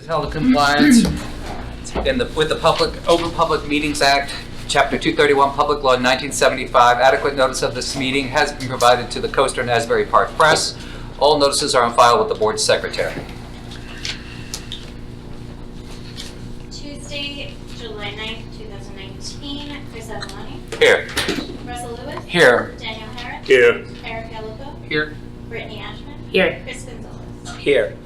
Held in compliance with the Open Public Meetings Act, Chapter 231, Public Law 1975. Adequate notice of this meeting has been provided to the Coaster and Asbury Park Press. All notices are on file with the board secretary. Tuesday, July 9th, 2019. Chris Avaloni. Here. Russell Lewis. Here. Daniel Harris. Here. Eric Gallupo. Here. Brittany Ashman. Here. Chris Gonzalez. Here.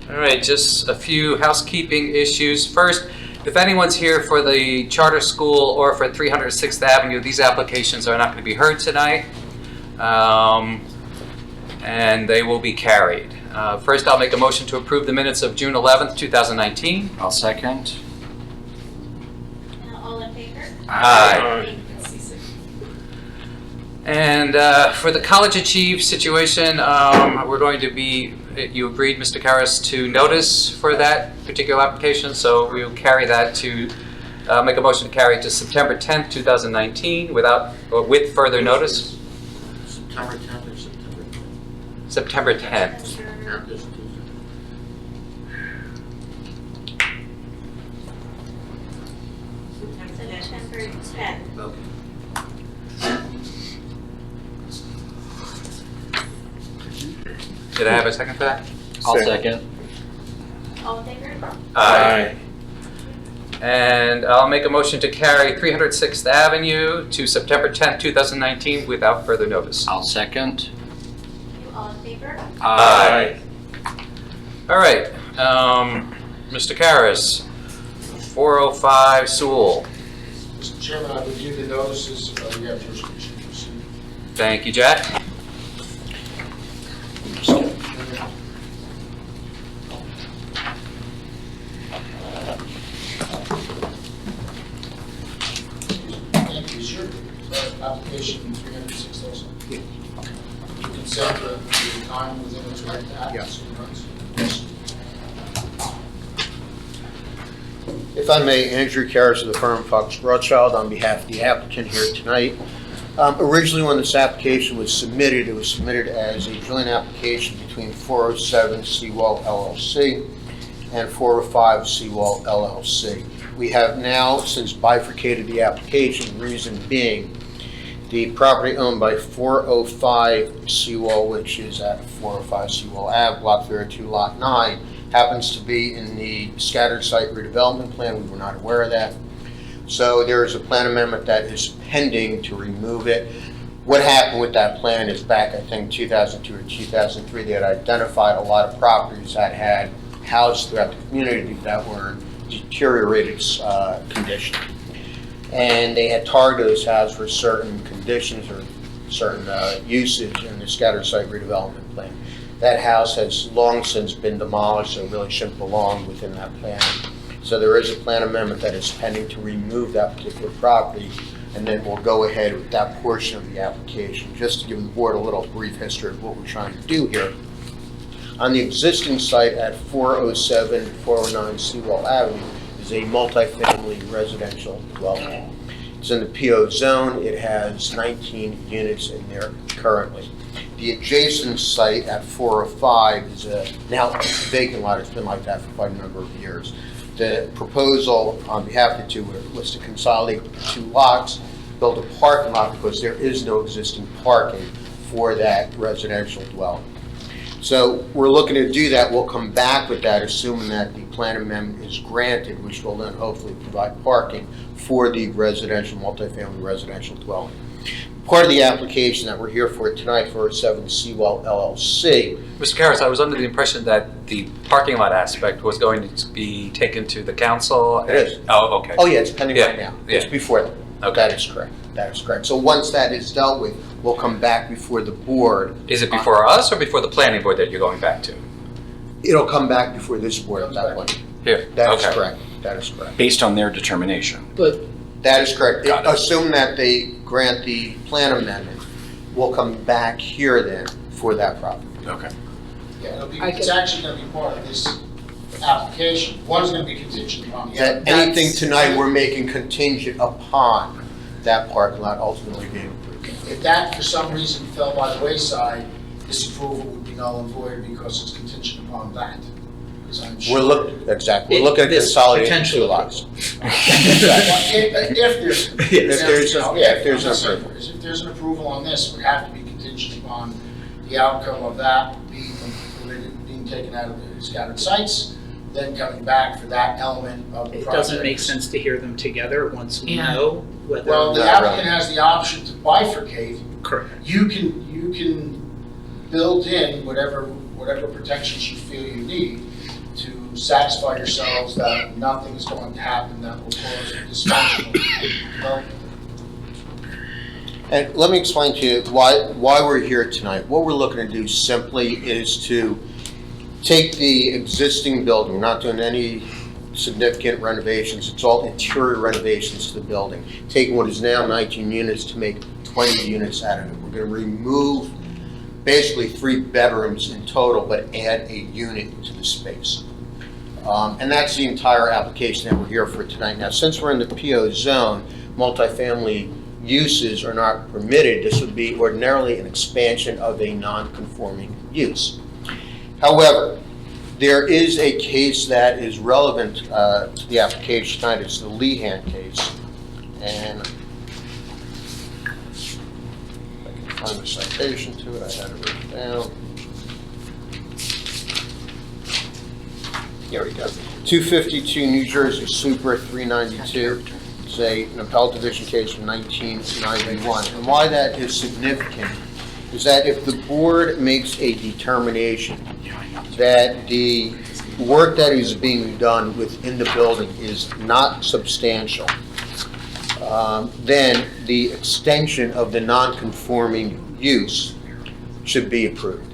All right, just a few housekeeping issues. First, if anyone's here for the charter school or for 306th Avenue, these applications are not going to be heard tonight, and they will be carried. First, I'll make a motion to approve the minutes of June 11th, 2019. I'll second. All in favor? Aye. And for the College Achieve situation, we're going to be, you agreed, Mr. Karras, to notice for that particular application, so we'll carry that to, make a motion to carry it to September 10th, 2019 with further notice. September 10th or September 10th? September 10th. Not this Tuesday. September 10th. Okay. Did I have a second for that? I'll second. All in favor? Aye. And I'll make a motion to carry 306th Avenue to September 10th, 2019 without further notice. I'll second. All in favor? Aye. All right, Mr. Karras, 405 Sewell. Mr. Chairman, I reviewed the notices. We have jurisdiction to proceed. Thank you, Jack. Thank you. Is your application 306 also? Yeah. You can set the time within its right to act? Yes. If I may, Andrew Karras of the firm Fox Rothschild on behalf of the applicant here tonight. Originally, when this application was submitted, it was submitted as a joint application between 407 Seawall LLC and 405 Seawall LLC. We have now since bifurcated the application, reason being the property owned by 405 Seawall, which is at 405 Seawall Ave, Block 32, Lot 9, happens to be in the scattered site redevelopment plan. We were not aware of that. So there is a plan amendment that is pending to remove it. What happened with that plan is back, I think, 2002 or 2003, they had identified a lot of properties that had houses throughout the community that were in deteriorated condition. And they had targeted those houses for certain conditions or certain usage in the scattered site redevelopment plan. That house has long since been demolished, so it really shouldn't belong within that plan. So there is a plan amendment that is pending to remove that particular property, and then we'll go ahead with that portion of the application. Just to give the board a little brief history of what we're trying to do here. On the existing site at 407 409 Seawall Avenue is a multifamily residential dwelling. It's in the PO zone. It has 19 units in there currently. The adjacent site at 405 is a now vacant lot. It's been like that for quite a number of years. The proposal on behalf of the two was to consolidate the two lots, build a parking lot because there is no existing parking for that residential dwelling. So we're looking to do that. We'll come back with that, assuming that the plan amendment is granted, which will then hopefully provide parking for the residential, multifamily residential dwelling. Part of the application that we're here for tonight, 407 Seawall LLC. Mr. Karras, I was under the impression that the parking lot aspect was going to be taken to the council. It is. Oh, okay. Oh, yeah, it's pending right now. Yeah. It's before that. Okay. That is correct. That is correct. So once that is dealt with, we'll come back before the board. Is it before us or before the planning board that you're going back to? It'll come back before this board at that point. Here. That is Okay. correct. That is correct. Based on their determination. That is correct. Got it. Assume that they grant the plan amendment, we'll come back here then for that property. Okay. Yeah, it's actually going to be part of this application. One's going to be contingent upon the other. That anything tonight we're making contingent upon that parking lot ultimately being approved. If that for some reason fell by the wayside, this approval would be null and void because it's contingent upon that. Because I'm We're sure. looking at This consolidating potential two lots. If there's an approval on this, it would have to be contingent upon the outcome of that being taken out of the scattered sites, then coming back for that element of the It project. doesn't make sense to hear them together once we Yeah. know whether. Well, the Not applicant really. has the option to bifurcate. Correct. You can build in whatever protections you feel you need to satisfy yourselves that nothing is going to happen that will cause dysfunctional development. And let me explain to you why we're here tonight. What we're looking to do simply is to take the existing building, we're not doing any significant renovations, it's all interior renovations to the building. Taking what is now 19 units to make 20 units out of it. We're going to remove basically 3 bedrooms in total, but add a unit to the space. And that's the entire application that we're here for tonight. Now, since we're in the PO zone, multifamily uses are not permitted. This would be ordinarily an expansion of a non-conforming use. However, there is a case that is relevant to the application tonight. It's the Lehan case. And if I can find the citation to it, I had it written down. Here we go. 252 New Jersey Super 392. It's an appellate division case from 1991. And why that is significant is that if the board makes a determination that the work that is being done within the building is not substantial, then the extension of the non-conforming use should be approved.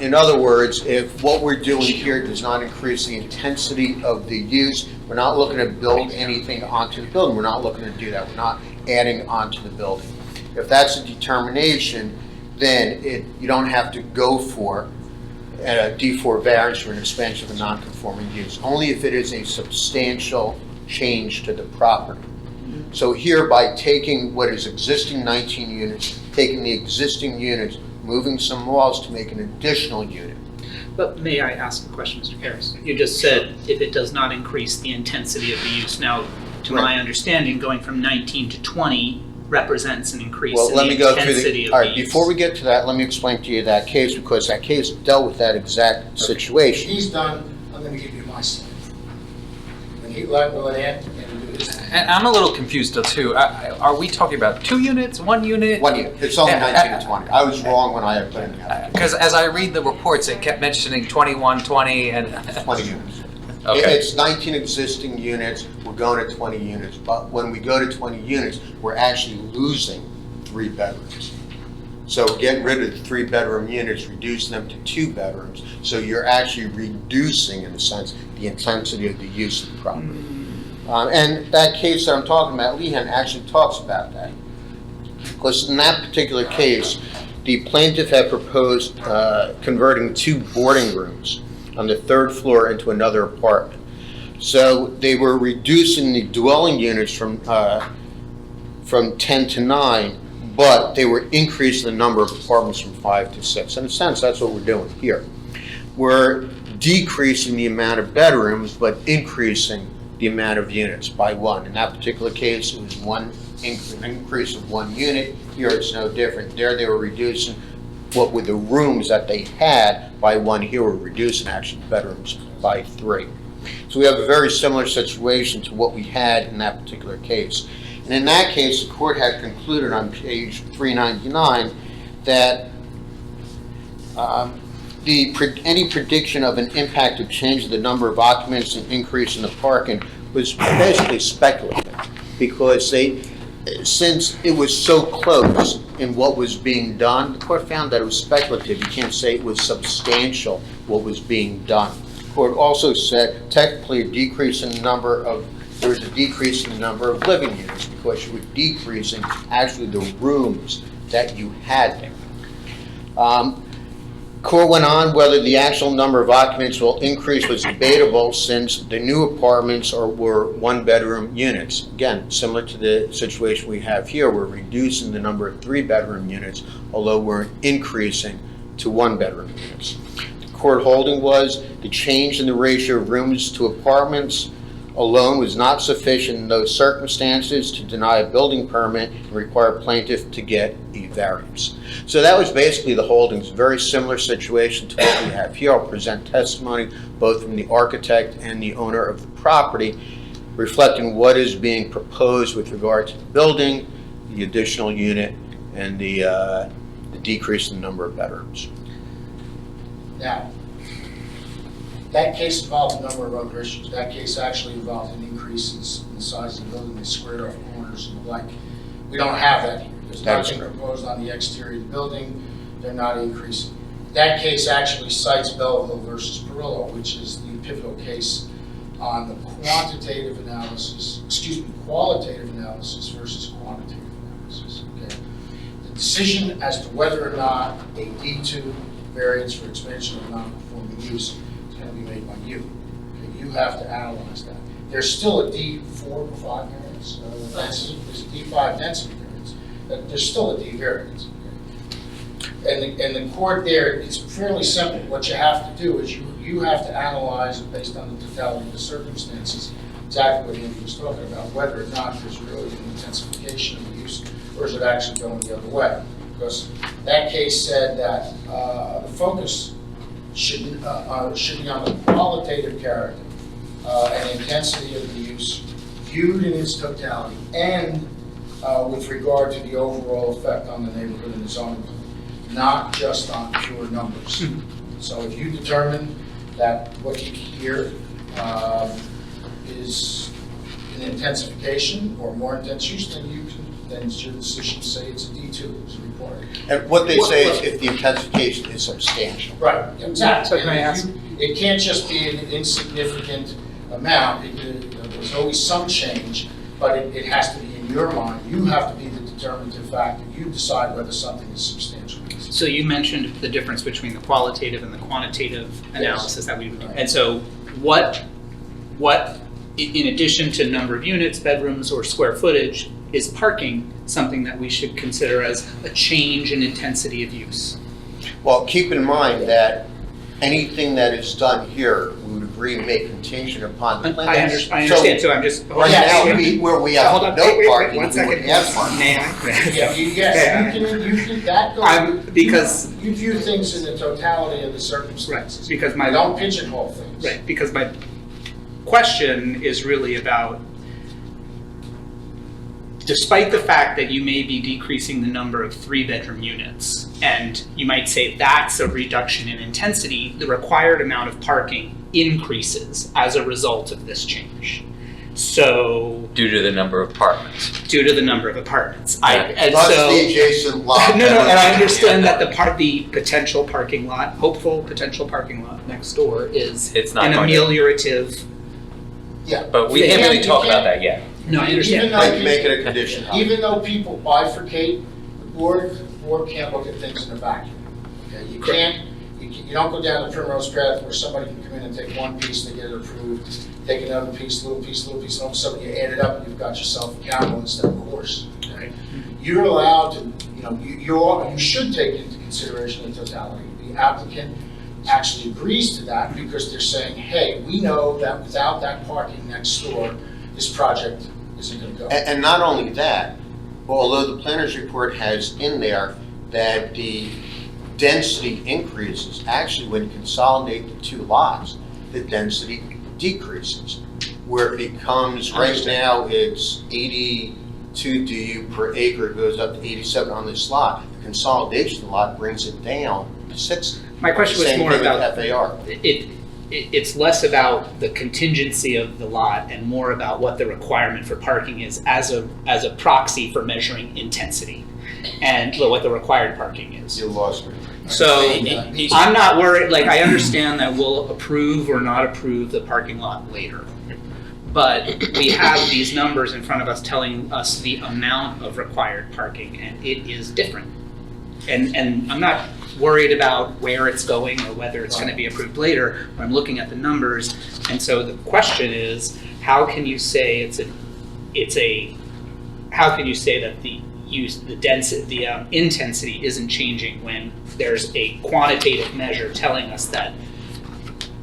In other words, if what we're doing here does not increase the intensity of the use, we're not looking to build anything onto the building. We're not looking to do that. We're not adding onto the building. If that's a determination, then you don't have to go for a D4 variance for an expansion of a non-conforming use, only if it is a substantial change to the property. So here, by taking what is existing 19 units, taking the existing units, moving some walls to make an additional unit. But may I ask a question, Mr. Harris? You just said if it does not increase the intensity of the use. Now, to my understanding, going from 19 to 20 represents an increase Well, in let the me go through intensity all of the right, use. before we get to that, let me explain to you that case, because that case dealt with that exact situation. He's done, I'm gonna give you my side. When he let Anthony do his thing. And I'm a little confused though too. Are we talking about 2 units, 1 unit? 1 unit, it's only 19 to 20. I was wrong when I had put in the application. Because as I read the reports, it kept mentioning 21, 20, and 20 units. Okay. It's 19 existing units, we're going to 20 units, but when we go to 20 units, we're actually losing 3 bedrooms. So getting rid of the 3-bedroom units, reduce them to 2 bedrooms, so you're actually reducing, in a sense, the intensity of the use of the property. And that case that I'm talking about, Lehan, actually talks about that. Because in that particular case, the plaintiff had proposed converting 2 boarding rooms on the 3rd floor into another apartment. So they were reducing the dwelling units from 10 to 9, but they were increasing the number of apartments from 5 to 6. In a sense, that's what we're doing here. We're decreasing the amount of bedrooms, but increasing the amount of units by 1. In that particular case, it was an increase of 1 unit. Here, it's no different. There, they were reducing what were the rooms that they had by 1. Here, we're reducing actually bedrooms by 3. So we have a very similar situation to what we had in that particular case. And in that case, the court had concluded on page 399 that any prediction of an impact of change of the number of occupants and increase in the parking was basically speculative, because since it was so close in what was being done, the court found that it was speculative. You can't say it was substantial what was being done. The court also said technically there was a decrease in the number of living units, because you were decreasing actually the rooms that you had there. Court went on whether the actual number of occupants will increase was debatable, since the new apartments were 1-bedroom units. Again, similar to the situation we have here, we're reducing the number of 3-bedroom units, although we're increasing to 1-bedroom units. The court holding was the change in the ratio of rooms to apartments alone was not sufficient in those circumstances to deny a building permit and require plaintiff to get a variance. So that was basically the holdings, very similar situation to what we have here. I'll present testimony both from the architect and the owner of the property, reflecting what is being proposed with regard to the building, the additional unit, and the decrease in the number of bedrooms. Now, that case involved a number of other issues. That case actually involved an increase in the size of the building, they squared off corners and the like. We don't have that here. There's nothing proposed on the exterior of the building. They're not increasing. That case actually cites Belleville versus Perillo, which is the pivotal case on the qualitative analysis versus quantitative analysis. Okay? The decision as to whether or not a D2 variance for expansion of non-conforming use is going to be made by you. Okay? You have to analyze that. There's still a D4 or 5 variance. There's a D5 density variance. There's still a D variance. Okay? And the court there, it's fairly simple. What you have to do is you have to analyze it based on the totality of the circumstances, exactly what Andy was talking about, whether or not there's really an intensification of the use, or is it actually going the other way? Because that case said that the focus should be on the qualitative character and intensity of the use viewed in its totality, and with regard to the overall effect on the neighborhood and the zoning plan, not just on pure numbers. So if you determine that what you hear is an intensification or more intense use, then it's your decision to say it's a D2, it's required. And what they say is if the intensification is substantial. Right, exactly. So can I ask? It can't just be an insignificant amount. There's always some change, but it has to be in your mind. You have to be the determinative factor. You decide whether something is substantial. So you mentioned the difference between the qualitative and the quantitative analysis that we would do. And so what, in addition to number of units, bedrooms, or square footage, is parking something that we should consider as a change in intensity of use? Well, keep in mind that anything that is done here, we would agree to make contingent upon the plan. I understand, so I'm just. Right now, where we Hold have on, no wait, parking, one we second. wouldn't have parking. May I? Yeah, yes, you can, that goes. Because. You view things in the totality of the circumstances. Right, because You don't pigeonhole things. Right, because my question is really about, despite the fact that you may be decreasing the number of 3-bedroom units, and you might say that's a reduction in intensity, the required amount of parking increases as a result of this change. So, Due to the number of apartments. due to the number of apartments. Plus the adjacent lot. No, and I understand that the potential parking lot, hopeful potential parking lot next door is It's not an going to- ameliorative. Yeah. But we can't really talk about that yet. No, I understand. Even though Like, make it a condition. Even though people bifurcate, the board can't look at things in a vacuum. Okay, you can't, you don't go down the primrose path where somebody can come in and take one piece, they get it approved, take another piece, little piece, and all of a sudden you add it up and you've got yourself a camel instead of a horse. Okay? You're allowed to, you should take into consideration the totality. The applicant actually agrees to that because they're saying, hey, we know that without that parking next door, this project isn't going to go. And not only that, although the planner's report has in there that the density increases, actually when you consolidate the 2 lots, the density decreases. Where it becomes, right now, it's 82 DU per acre, it goes up to 87 on this lot. The consolidation lot brings it down to 60. My question was more about FAR. it's less about the contingency of the lot and more about what the requirement for parking is as a proxy for measuring intensity and what the required parking is. You lost me. So I'm not worried, like I understand that we'll approve or not approve the parking lot later. But we have these numbers in front of us telling us the amount of required parking, and it is different. And I'm not worried about where it's going or whether it's going to be approved later. I'm looking at the numbers, and so the question is, how can you say how can you say that the intensity isn't changing when there's a quantitative measure telling us that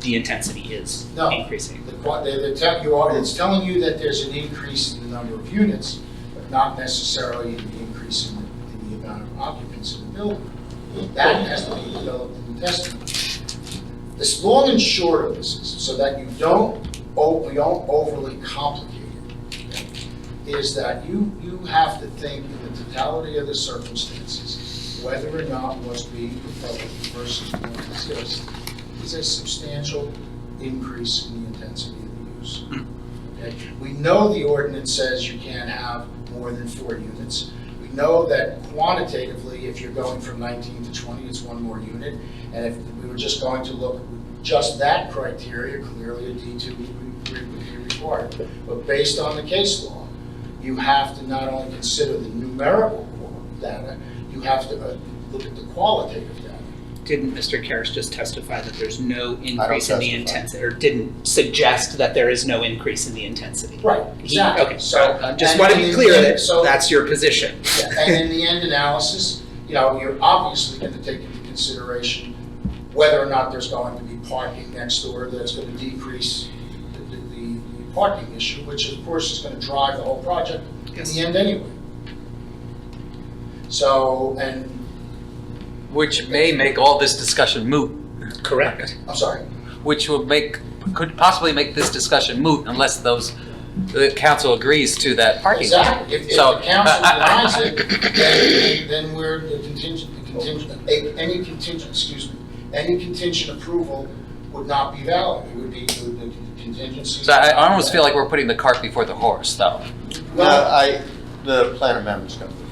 the intensity is No. increasing. It's telling you that there's an increase in the number of units, but not necessarily an increase in the amount of occupants in the building. That has to be developed in the testimony. The long and short of this is, so that you don't overly complicate it, okay, is that you have to think in the totality of the circumstances, whether or not what's being proposed versus what exists is a substantial increase in the intensity of the use. Okay? We know the ordinance says you can't have more than 4 units. We know that quantitatively, if you're going from 19 to 20, it's 1 more unit. And if we were just going to look at just that criteria, clearly a D2 would be required. But based on the case law, you have to not only consider the numerical data, you have to look at the qualitative data. Didn't Mr. Karras just testify that there's no increase in the testify. intensity, or didn't suggest that there is no increase in the intensity? Right, exactly. Okay, so just want to be clear that that's your position. Yeah, and in the end analysis, you're obviously going to take into consideration whether or not there's going to be parking next door that's going to decrease the parking issue, which of course is going to drive the whole project in the end anyway. So, and, Which may make all this discussion moot. Correct. I'm sorry, Which could possibly make this discussion moot unless the council agrees to that parking. exactly. If the So- council denies it, then we're any contingent approval would not be valid. It would be the contingency. So I almost feel like we're putting the cart before the horse, though. The plan amendment's going to be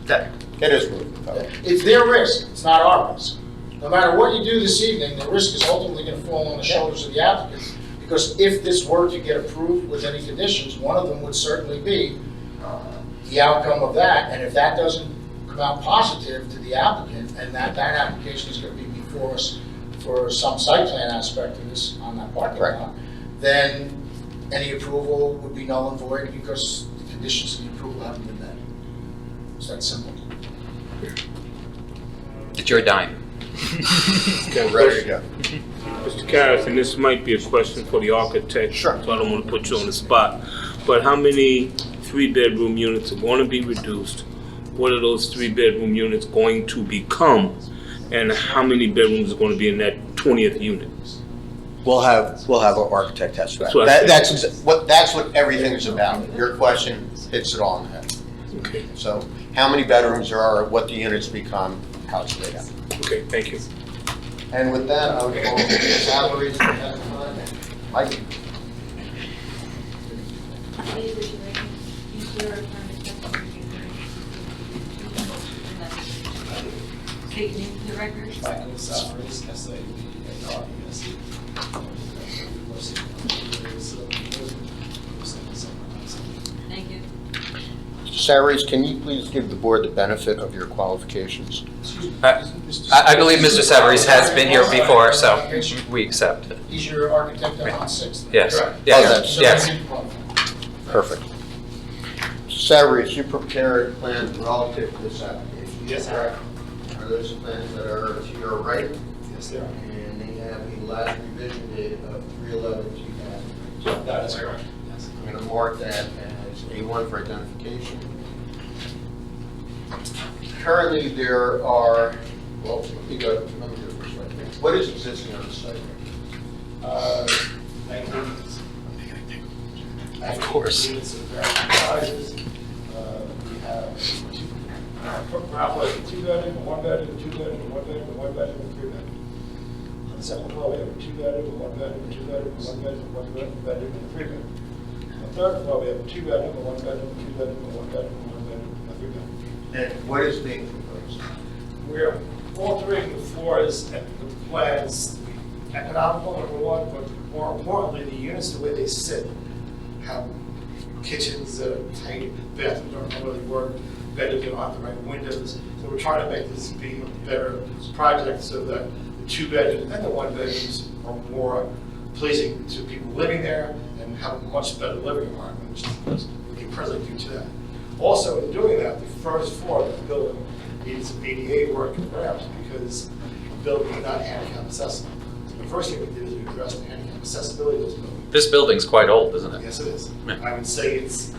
fine. It is moving forward. It's their risk, it's not our risk. No matter what you do this evening, the risk is ultimately going to fall on the shoulders of the applicant. Because if this were to get approved with any conditions, one of them would certainly be the outcome of that. And if that doesn't come out positive to the applicant, and that application is going to be before us for some site plan aspect of this on that parking lot, then any approval would be null and void because the conditions of the approval haven't been met. It's that simple. It's your dime. Okay, ready to go. Mr. Karras, and this might be a question for the architect. Sure. So I don't want to put you on the spot. But how many 3-bedroom units are going to be reduced? What are those 3-bedroom units going to become? And how many bedrooms are going to be in that 20th unit? We'll have our architect testify. That's what I That's what everything is about. Your question hits it all on the head. Okay. So how many bedrooms there are, what the units become, how it's laid out. Okay, thank you. And with that, I would call the salaries to testify. Mike? Please, would you like to use your affirmative testimony? State your name for the record. Michael Salaries, S-A-V-A-R-E-S. Thank you. Salaries, can you please give the board the benefit of your qualifications? I believe Mr. Savarese has been here before, so we accept it. He's your architect on 6th. Yes, Correct. yes, So yes. he's qualified. Perfect. Salaries, you prepared plans relative to this application? Yes, sir. Are those plans that are to your right? Yes, they are. And they have the last revision date of 3/11/2000. That is correct. Yes. I'm going to mark that as A1 for identification. Currently, there are, well, let me do it this way. What is existing on the site? 19. Of course. Units of varying sizes. We have ground floor, 2-bedroom, a 1-bedroom, a 2-bedroom, a 1-bedroom, a 1-bedroom, a 3-bedroom. On the second floor, we have a 2-bedroom, a 1-bedroom, a 2-bedroom, a 1-bedroom, a 1-bedroom, and a 3-bedroom. On the third floor, we have a 2-bedroom, a 1-bedroom, a 2-bedroom, a 1-bedroom, a 1-bedroom, and a 3-bedroom. And what is being proposed? We're altering the floors and the plans, economical, number one, but more importantly, the units, the way they sit, have kitchens that are tight, bathrooms don't really work, bedrooms don't have the right windows. So we're trying to make this be a better project so that the 2-bedrooms and the 1-bedrooms are more pleasing to people living there and have a much better living environment, which we can presently do to that. Also, in doing that, the first floor of the building needs some ADA work and ramps because the building is not handicap accessible. So the first thing we did is we addressed the handicap accessibility of those buildings. This building's quite old, isn't it? Yes, it is. Yeah. I would say it's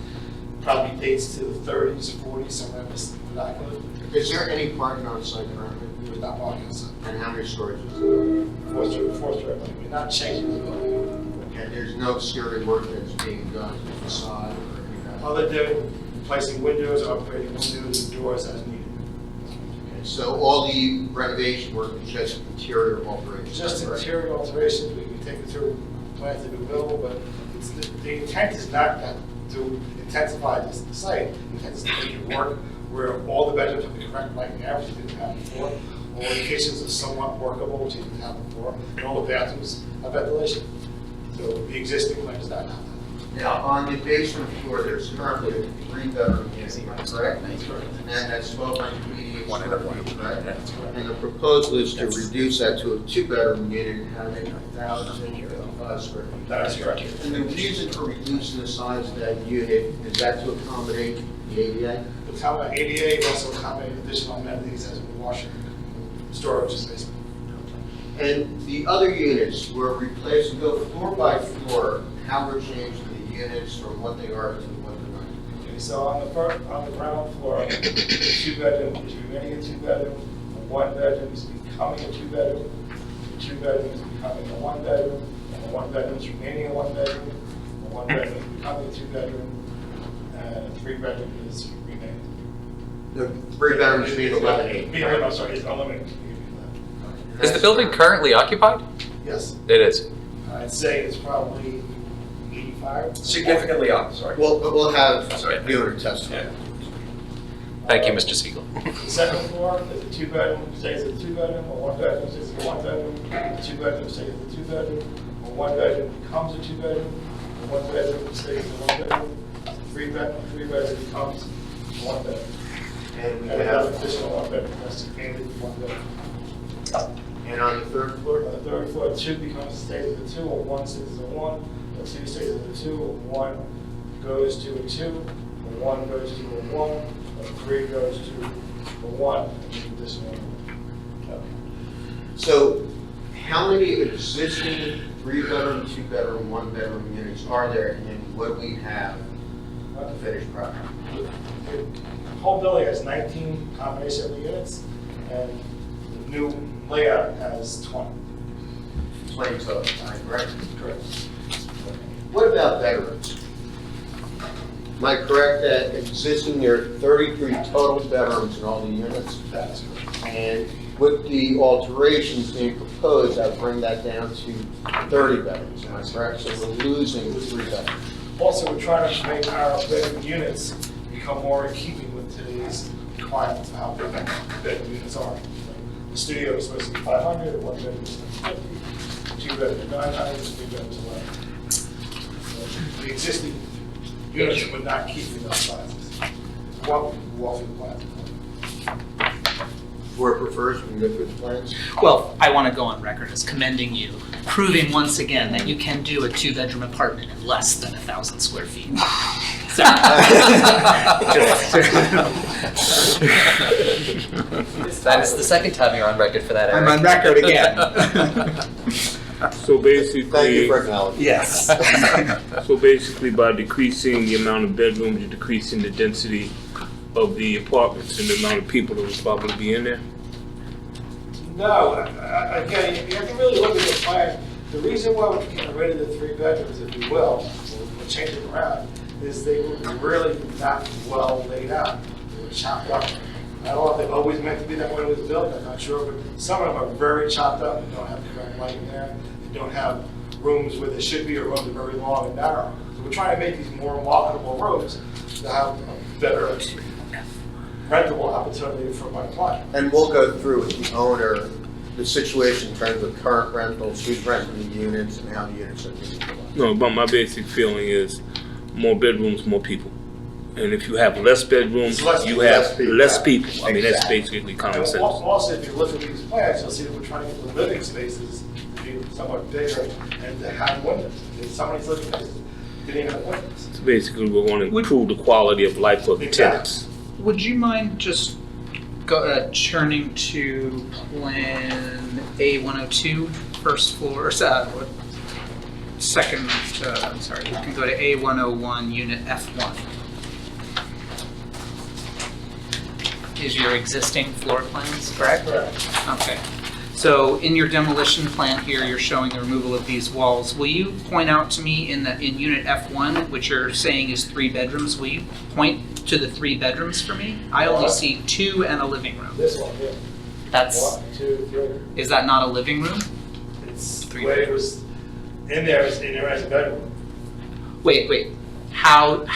probably dates to the 30s, 40s, somewhere in this vernacular. Is there any parking on site currently? We're not walking outside. And how many stories is there? Fourth story, we're not changing the building. And there's no exterior work that's being done to the facade or anything like that? Other than replacing windows, upgrading windows and doors as needed. Okay, so all the renovation work is just interior alterations? Just correct? interior alterations, we can take the two plans to be available, but it's, the intent is not that to intensify the site. The intent is to make it work where all the bedrooms are the correct height and average, we didn't have before. All the kitchens are somewhat workable, which we didn't have before, and all the bathrooms have ventilation. So the existing plan does not have that. Now, on the basement floor, there's currently a 3-bedroom unit, am I correct? That's correct. And that's 1,288 One square and a feet, one. right? That's correct. And the proposal is to reduce that to a 2-bedroom unit and have it 1,055 square feet. That is correct. And the reason for reducing the size of that unit, is that to accommodate the ADA? The common ADA also accommodate additional amenities as washing, storage space. And the other units were replaced, go floor by floor, how we're changing the units from what they are to what they're not. Okay, so on the ground floor, the 2-bedroom is remaining a 2-bedroom, the 1-bedroom is becoming a 2-bedroom, the 2-bedroom is becoming a 1-bedroom, and the 1-bedroom is remaining a 1-bedroom, the 1-bedroom is becoming a 2-bedroom, and the 3-bedroom is remaining. The 3-bedrooms being 11.8. I'm sorry, it's unlimited. Is the building currently occupied? Yes, It is. I'd say it's probably 85. Significantly up, sorry. We'll have viewer testimony. Thank you, Mr. Siegel. The second floor is a 2-bedroom, stays as a 2-bedroom, a 1-bedroom stays as a 1-bedroom, a 2-bedroom stays as a 2-bedroom, a 1-bedroom becomes a 2-bedroom, a 1-bedroom stays as a 1-bedroom, a 3-bedroom becomes a 1-bedroom. And we And another have, additional 1-bedroom, that's added 1-bedroom. and on the 3rd floor? On the 3rd floor, 2 becomes, stays as a 2, a 1 stays as a 1, a 2 stays as a 2, a 1 goes to a 2, a 1 goes to a 1, a 3 goes to a 1, and an additional 1. So how many existing 3-bedroom, 2-bedroom, 1-bedroom units are there, and then what do we have the finished product? The whole building has 19 combination of units, and the new layout has 20. 20 total, correct? Correct. What about bedrooms? Am I correct that existing there are 33 total bedrooms in all the units? That is correct. And with the alterations being proposed, that would bring that down to 30 bedrooms, am I correct? So we're losing 3 bedrooms. Also, we're trying to make our bedroom units become more in keeping with today's requirements of how big bedroom units are. The studio is supposed to be 500, 1 bedroom is 50, 2 bedroom is 900, 3 bedrooms is 11. So the existing units would not keep in those sizes. What we walk through the plan. Board prefers, we can go through the plans. Well, I want to go on record as commending you, proving once again that you can do a 2-bedroom apartment in less than 1,000 square feet. So, That is the second time you're on record for that, Eric. I'm on record again. So basically. Thank you for acknowledging. Yes. So basically, by decreasing the amount of bedrooms, you're decreasing the density of the apartments and the amount of people that will probably be in there? No, again, you have to really look at the plan. The reason why we're getting rid of the 3 bedrooms, if we will, we'll change it around, is they were really not well laid out. They were chopped up. I don't know if they've always meant to be that way it was built, I'm not sure, but some of them are very chopped up. They don't have the correct lighting there. They don't have rooms where there should be, or rooms are very long and narrow. So we're trying to make these more marketable rooms to have a better rentable opportunity for my client. And we'll go through with the owner, the situation in terms of current rentals, who's renting the units, and how the units are being utilized. No, but my basic feeling is more bedrooms, more people. And if you have less bedrooms, you have less people. I mean, that's Exactly. basically common And sense. also, if you look at these plans, you'll see that we're trying to get the living spaces to be somewhat bigger and to have windows. If some of these living spaces didn't even have windows. So basically, we want to improve the quality of life of the Exactly. tenants. Would you mind just churning to plan A102 first floor, second, I'm sorry, you can go to A101, unit F1. Is your existing floor plans correct? Correct. Okay. So in your demolition plan here, you're showing the removal of these walls. Will you point out to me in unit F1, which you're saying is 3 bedrooms, will you point to the 3 bedrooms for me? I only see 2 and a living room. This one, yeah. That's, 1, 2, 3. is that not a living room? It's the way it was in there as a bedroom. Wait. How,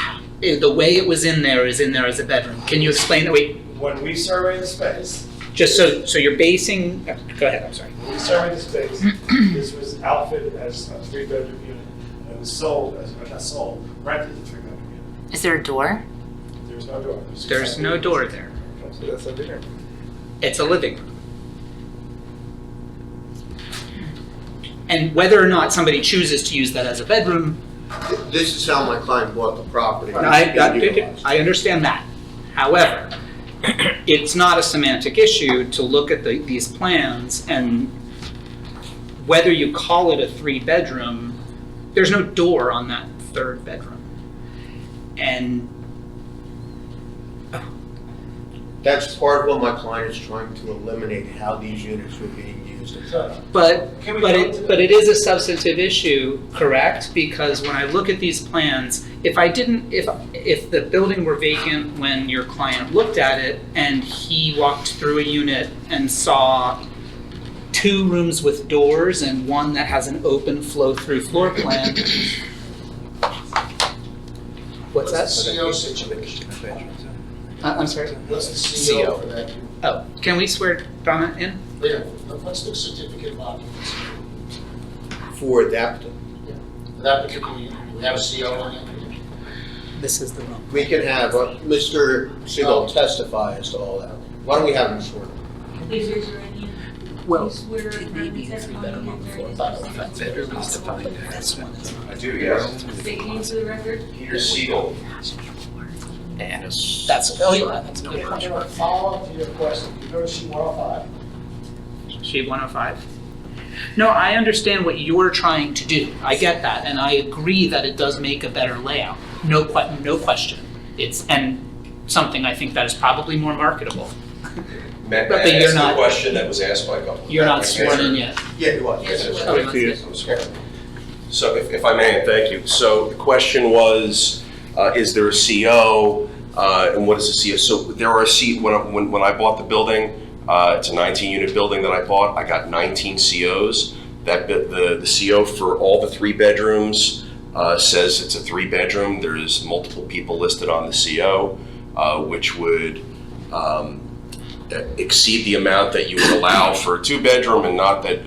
the way it was in there is in there as a bedroom. Can you explain that? Wait, When we surveyed the space, just so you're basing, go ahead, I'm sorry. when we surveyed the space, this was outfitted as a 3-bedroom unit. And it was sold, not sold, rented as a 3-bedroom unit. Is there a door? There's no door. There's no door there. So that's a dinner. It's a living room. And whether or not somebody chooses to use that as a bedroom, This is how my client bought the property. I understand that. However, it's not a semantic issue to look at these plans and whether you call it a 3-bedroom, there's no door on that 3rd bedroom. And That's part of what my client is trying to eliminate, how these units were being used. But Can we go into that? it is a substantive issue, correct? Because when I look at these plans, if the building were vacant when your client looked at it and he walked through a unit and saw 2 rooms with doors and one that has an open flow-through floor plan. What's that? the CO situation? I'm sorry? What's the CO for that? Oh, can we swear Donna in? Yeah, what's the certificate of occupancy? For that, For that particular unit, do we have a CO on it? This is the room. we can have Mr. Siegel testify as to all that. Why don't we have him sworn? Please raise your right hand. Well, You swear affirm the testimony you give during this bedroom is defined as one. I do, yes. State your name for the record. Peter Siegel. And That's, oh yeah, that's no I'm question. going to follow up to your question. You go to sheet 105. Sheet 105. No, I understand what you're trying to do. I get that, and I agree that it does make a better layout. No question. It's, and something I think that is probably more marketable. May But I you're ask not- the question that was asked by a couple? You're not sworn in yet. Yeah, he was. Yes, Yes, well, let's see it. I'm sworn. So if I may, and thank you. So the question was, is there a CO, and what is a CO? So there are when I bought the building, it's a 19-unit building that I bought. I got 19 COs. That the CO for all the 3 bedrooms says it's a 3-bedroom. There's multiple people listed on the CO, which would exceed the amount that you would allow for a 2-bedroom, and not that,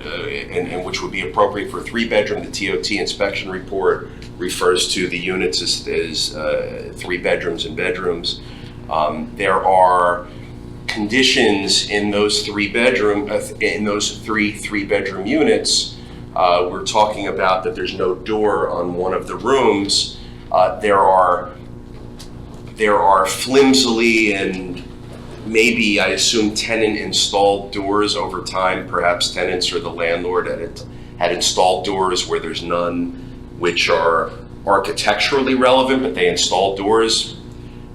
and which would be appropriate for a 3-bedroom. The TOT inspection report refers to the units as 3 bedrooms and bedrooms. There are conditions in those 3-bedroom, in those 3-bedroom units. We're talking about that there's no door on one of the rooms. There are flimsily and maybe, I assume, tenant-installed doors over time. Perhaps tenants or the landlord had installed doors where there's none, which are architecturally relevant, but they installed doors,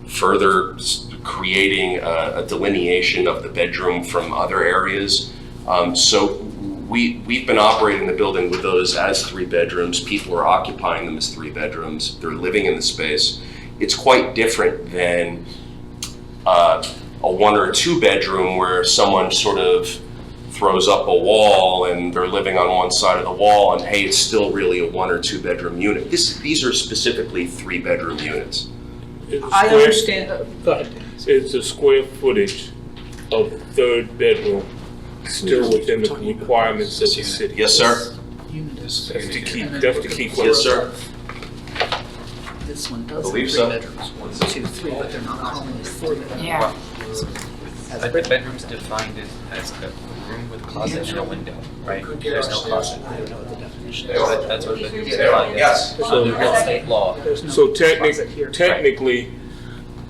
further creating a delineation of the bedroom from other areas. So we've been operating the building with those as 3 bedrooms. People are occupying them as 3 bedrooms. They're living in the space. It's quite different than a 1 or 2 bedroom where someone sort of throws up a wall and they're living on one side of the wall, and hey, it's still really a 1 or 2 bedroom unit. These are specifically 3-bedroom units. I understand, go ahead. Is the square footage of 3rd bedroom still within the requirements of the city? Yes, sir. That's the key question. Yes, sir. This one does Believe have so. 3 bedrooms, 1, 2, 3, but they're not calling it 4 bedrooms. Yeah. But the bedroom's defined as a room with a closet and a window, right? Could get There's no upstairs. closet. I don't know what the definition They is. are. That's what the Please raise They your are, right hand. yes. So real estate law. There's no So closet here. technically,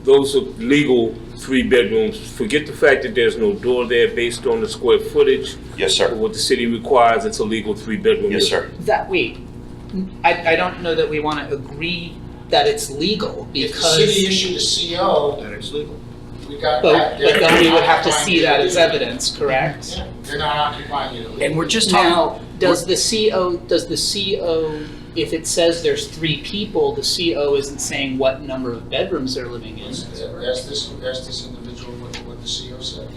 those are legal 3 bedrooms, forget the fact that there's no door there based on the square footage. Yes, sir. What the city requires, it's a legal 3-bedroom unit. Yes, sir. I don't know that we want to agree that it's legal If the because. city issued a CO, Then it's legal. we got But that. then we would have to see that as evidence, correct? Yeah, they're not occupying it illegally. And we're just talking. Now, does the CO, if it says there's 3 people, the CO isn't saying what number of bedrooms they're living in? Ask this individual what the CO said.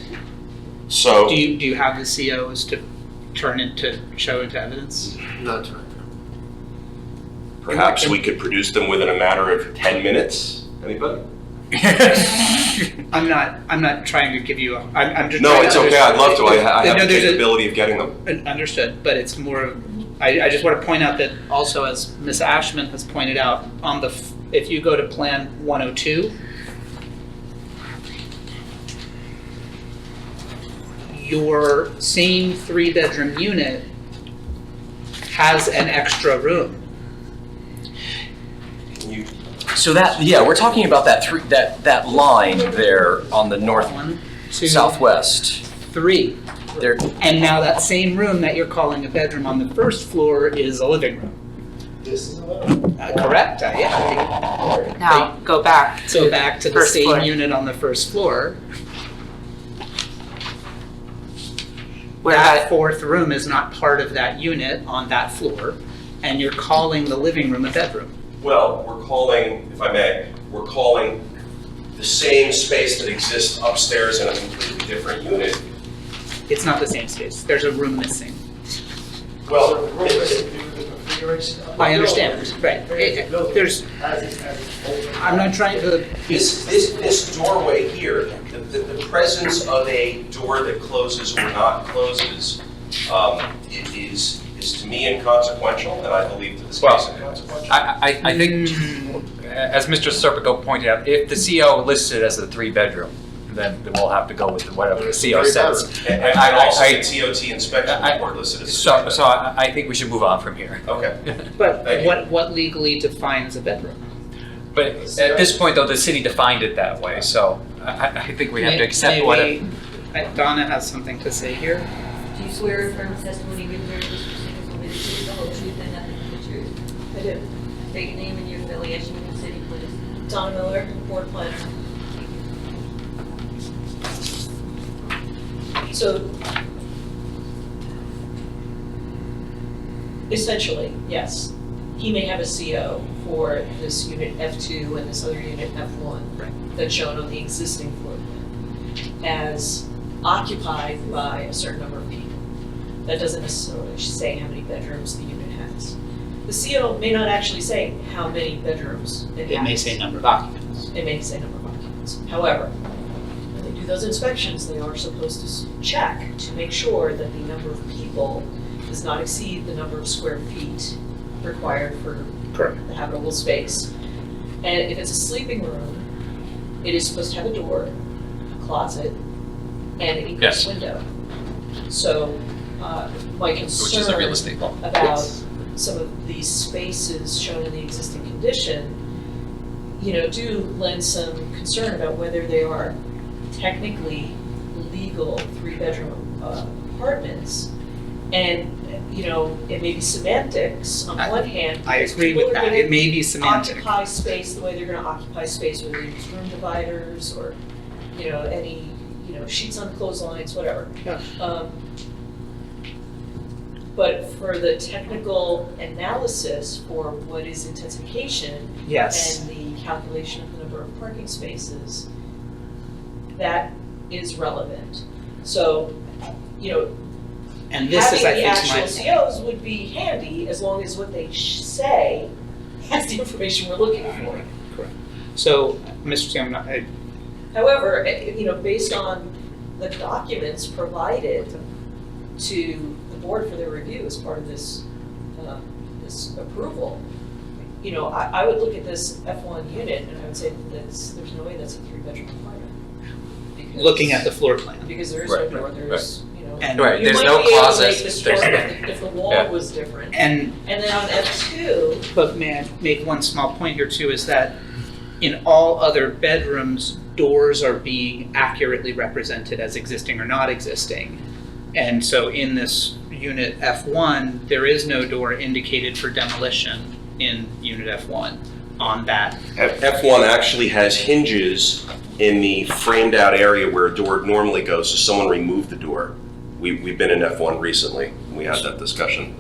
So, Do you have the COs to show into evidence? Not tonight. perhaps we could produce them within a matter of 10 minutes? Anybody? I'm not trying to give you I'm just. No, trying it's to okay, I'd love to. I have No, the there's a- capability of getting them. Understood, but it's more of, I just want to point out that also, as Ms. Ashman has pointed out, on the, if you go to Plan 102, your same 3-bedroom unit has an extra room. Can you, So that, yeah, we're talking about that line there on the north One, two, southwest. 3. There, And now that same room that you're calling a bedroom on the first floor is a living room. This is a little. Correct? Yeah. Now, go back. So back to the first same floor. unit on the first floor. Where That that, 4th room is not part of that unit on that floor, and you're calling the living room a bedroom. well, we're calling, if I may, we're calling the same space that exists upstairs in a completely different unit. It's not the same space. There's a room missing. Well, So the room has to do with the configuration of the I understand, building. right. The building There's, as it's open. I'm not trying to, this doorway here, the presence of a door that closes or not closes, it is to me inconsequential, and I believe to this case inconsequential. I think, as Mr. Serpico pointed out, if the CO lists it as a 3-bedroom, then we'll have to go with whatever the CO says. And also the TOT inspection report listed as. So I think we should move on from here. Okay. but Thank you. what legally defines a bedroom? But at this point, though, the city defined it that way, so I think we have to accept what it. Donna has something to say here. Do you swear or affirm the testimony you give during this proceedings will be the truth, the whole truth, and nothing but the truth? I do. State your name and your affiliation with the city, please. Donna Miller, Board Planner. So, essentially, yes, he may have a CO for this unit F2 and this other unit F1 that's shown on the existing floor plan as occupied by a certain number of people. That doesn't necessarily say how many bedrooms the unit has. The CO may not actually say how many bedrooms it has. It may say number of occupants. It may say number of occupants. However, when they do those inspections, they are supposed to check to make sure that the number of people does not exceed the number of square feet required for Correct. the habitable space. And if it's a sleeping room, it is supposed to have a door, a closet, and an egress Yes. window. So, my concern Which is a real estate law. about some of these spaces shown in the existing condition, do lend some concern about whether they are technically legal 3-bedroom apartments. And, it may be semantics on one hand. I because agree people with are that. gonna It may be semantic. Occupy space the way they're gonna occupy space, whether they use room dividers or, any, sheets on clotheslines, whatever. Yeah. But for the technical analysis for what is intensification Yes. and the calculation of the number of parking spaces, that is relevant. So, And this is, I having the think, my actual COs would be handy as long as what they say has the information we're looking for. correct. So, Mr. Chairman, However, based on the documents provided to the board for their review as part of this, this approval, I would look at this F1 unit and I would say there's no way that's a 3-bedroom apartment. Because- looking at the floor plan. Because there is no Right, door, right, there's, And- Right, you there's might no be able to closet, make this there's- work if the wall yeah. was different. And And then on F2, But may I make one small point here too, is that in all other bedrooms, doors are being accurately represented as existing or not existing. And so in this unit F1, there is no door indicated for demolition in unit F1 on that. F1 actually has hinges in the framed out area where a door normally goes, so someone removed the door. We've been in F1 recently, we had that discussion.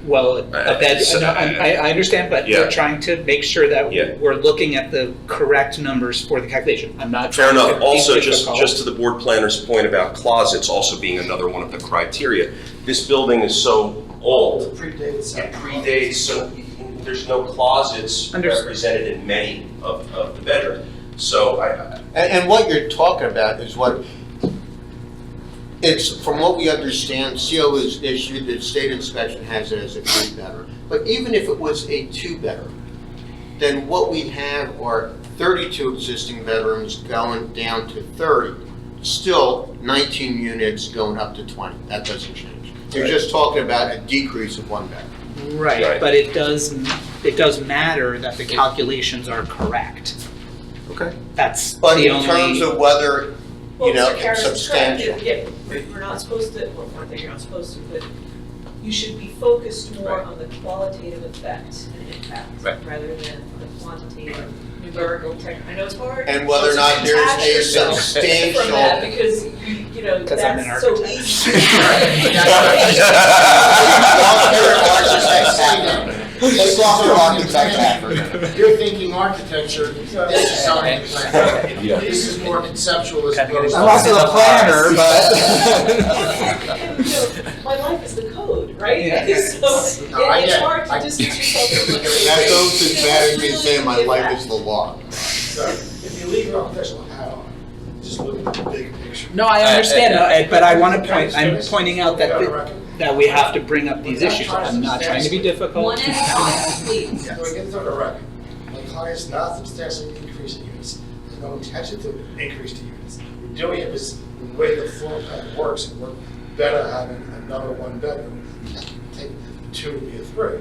Well, I understand, but Yeah. we're trying to make sure that Yeah. we're looking at the correct numbers for the calculation. I'm not Fair trying to enough. be Also, difficult. just to the board planner's point about closets also being another one of the criteria. This building is so old, Predates. it predates, so there's no closets represented in many of the bedrooms. So And what you're talking about is what, it's, from what we understand, CO is issued, the state inspection has it as a 3-bedroom. But even if it was a 2-bedroom, then what we have are 32 existing bedrooms going down to 30. Still 19 units going up to 20. That doesn't change. You're just talking about a decrease of 1 bedroom. Right, but it does matter that the calculations are correct. Okay. That's But the in terms only. of whether, Well, you know, Mr. Karas it's is correct. substantial. Yeah, we're not supposed to, well, not that you're not supposed to, but you should be focused more on the qualitative effect and impact rather than the quantitative numerical tech. I know it's hard. And whether or not there's Detach a yourself substantial. From that, because you know, 'Cause I'm an that's so architect. easy. Let's talk to architect after. You're thinking architecture, this is zoning plan. This is more conceptual as opposed to. I'm also the planner, And, you know, my life is the code, right? Yeah. So No, I it's get it. hard to I- distance yourself from the code. That goes as bad as me It's saying my really life is impact. the law. So if you leave your architectural hat on, just look at the big picture. No, I understand, but I want to point. I'm Finish. pointing out that Go to record. that we have to bring up these issues. I'm not trying to be difficult. One at a time, please. So we get to the record. My client's not substantially increasing units. There's no intention to increase the units. We're doing it because the way the floor plan works, and we're better having another 1 bedroom. Take 2 to be a 3.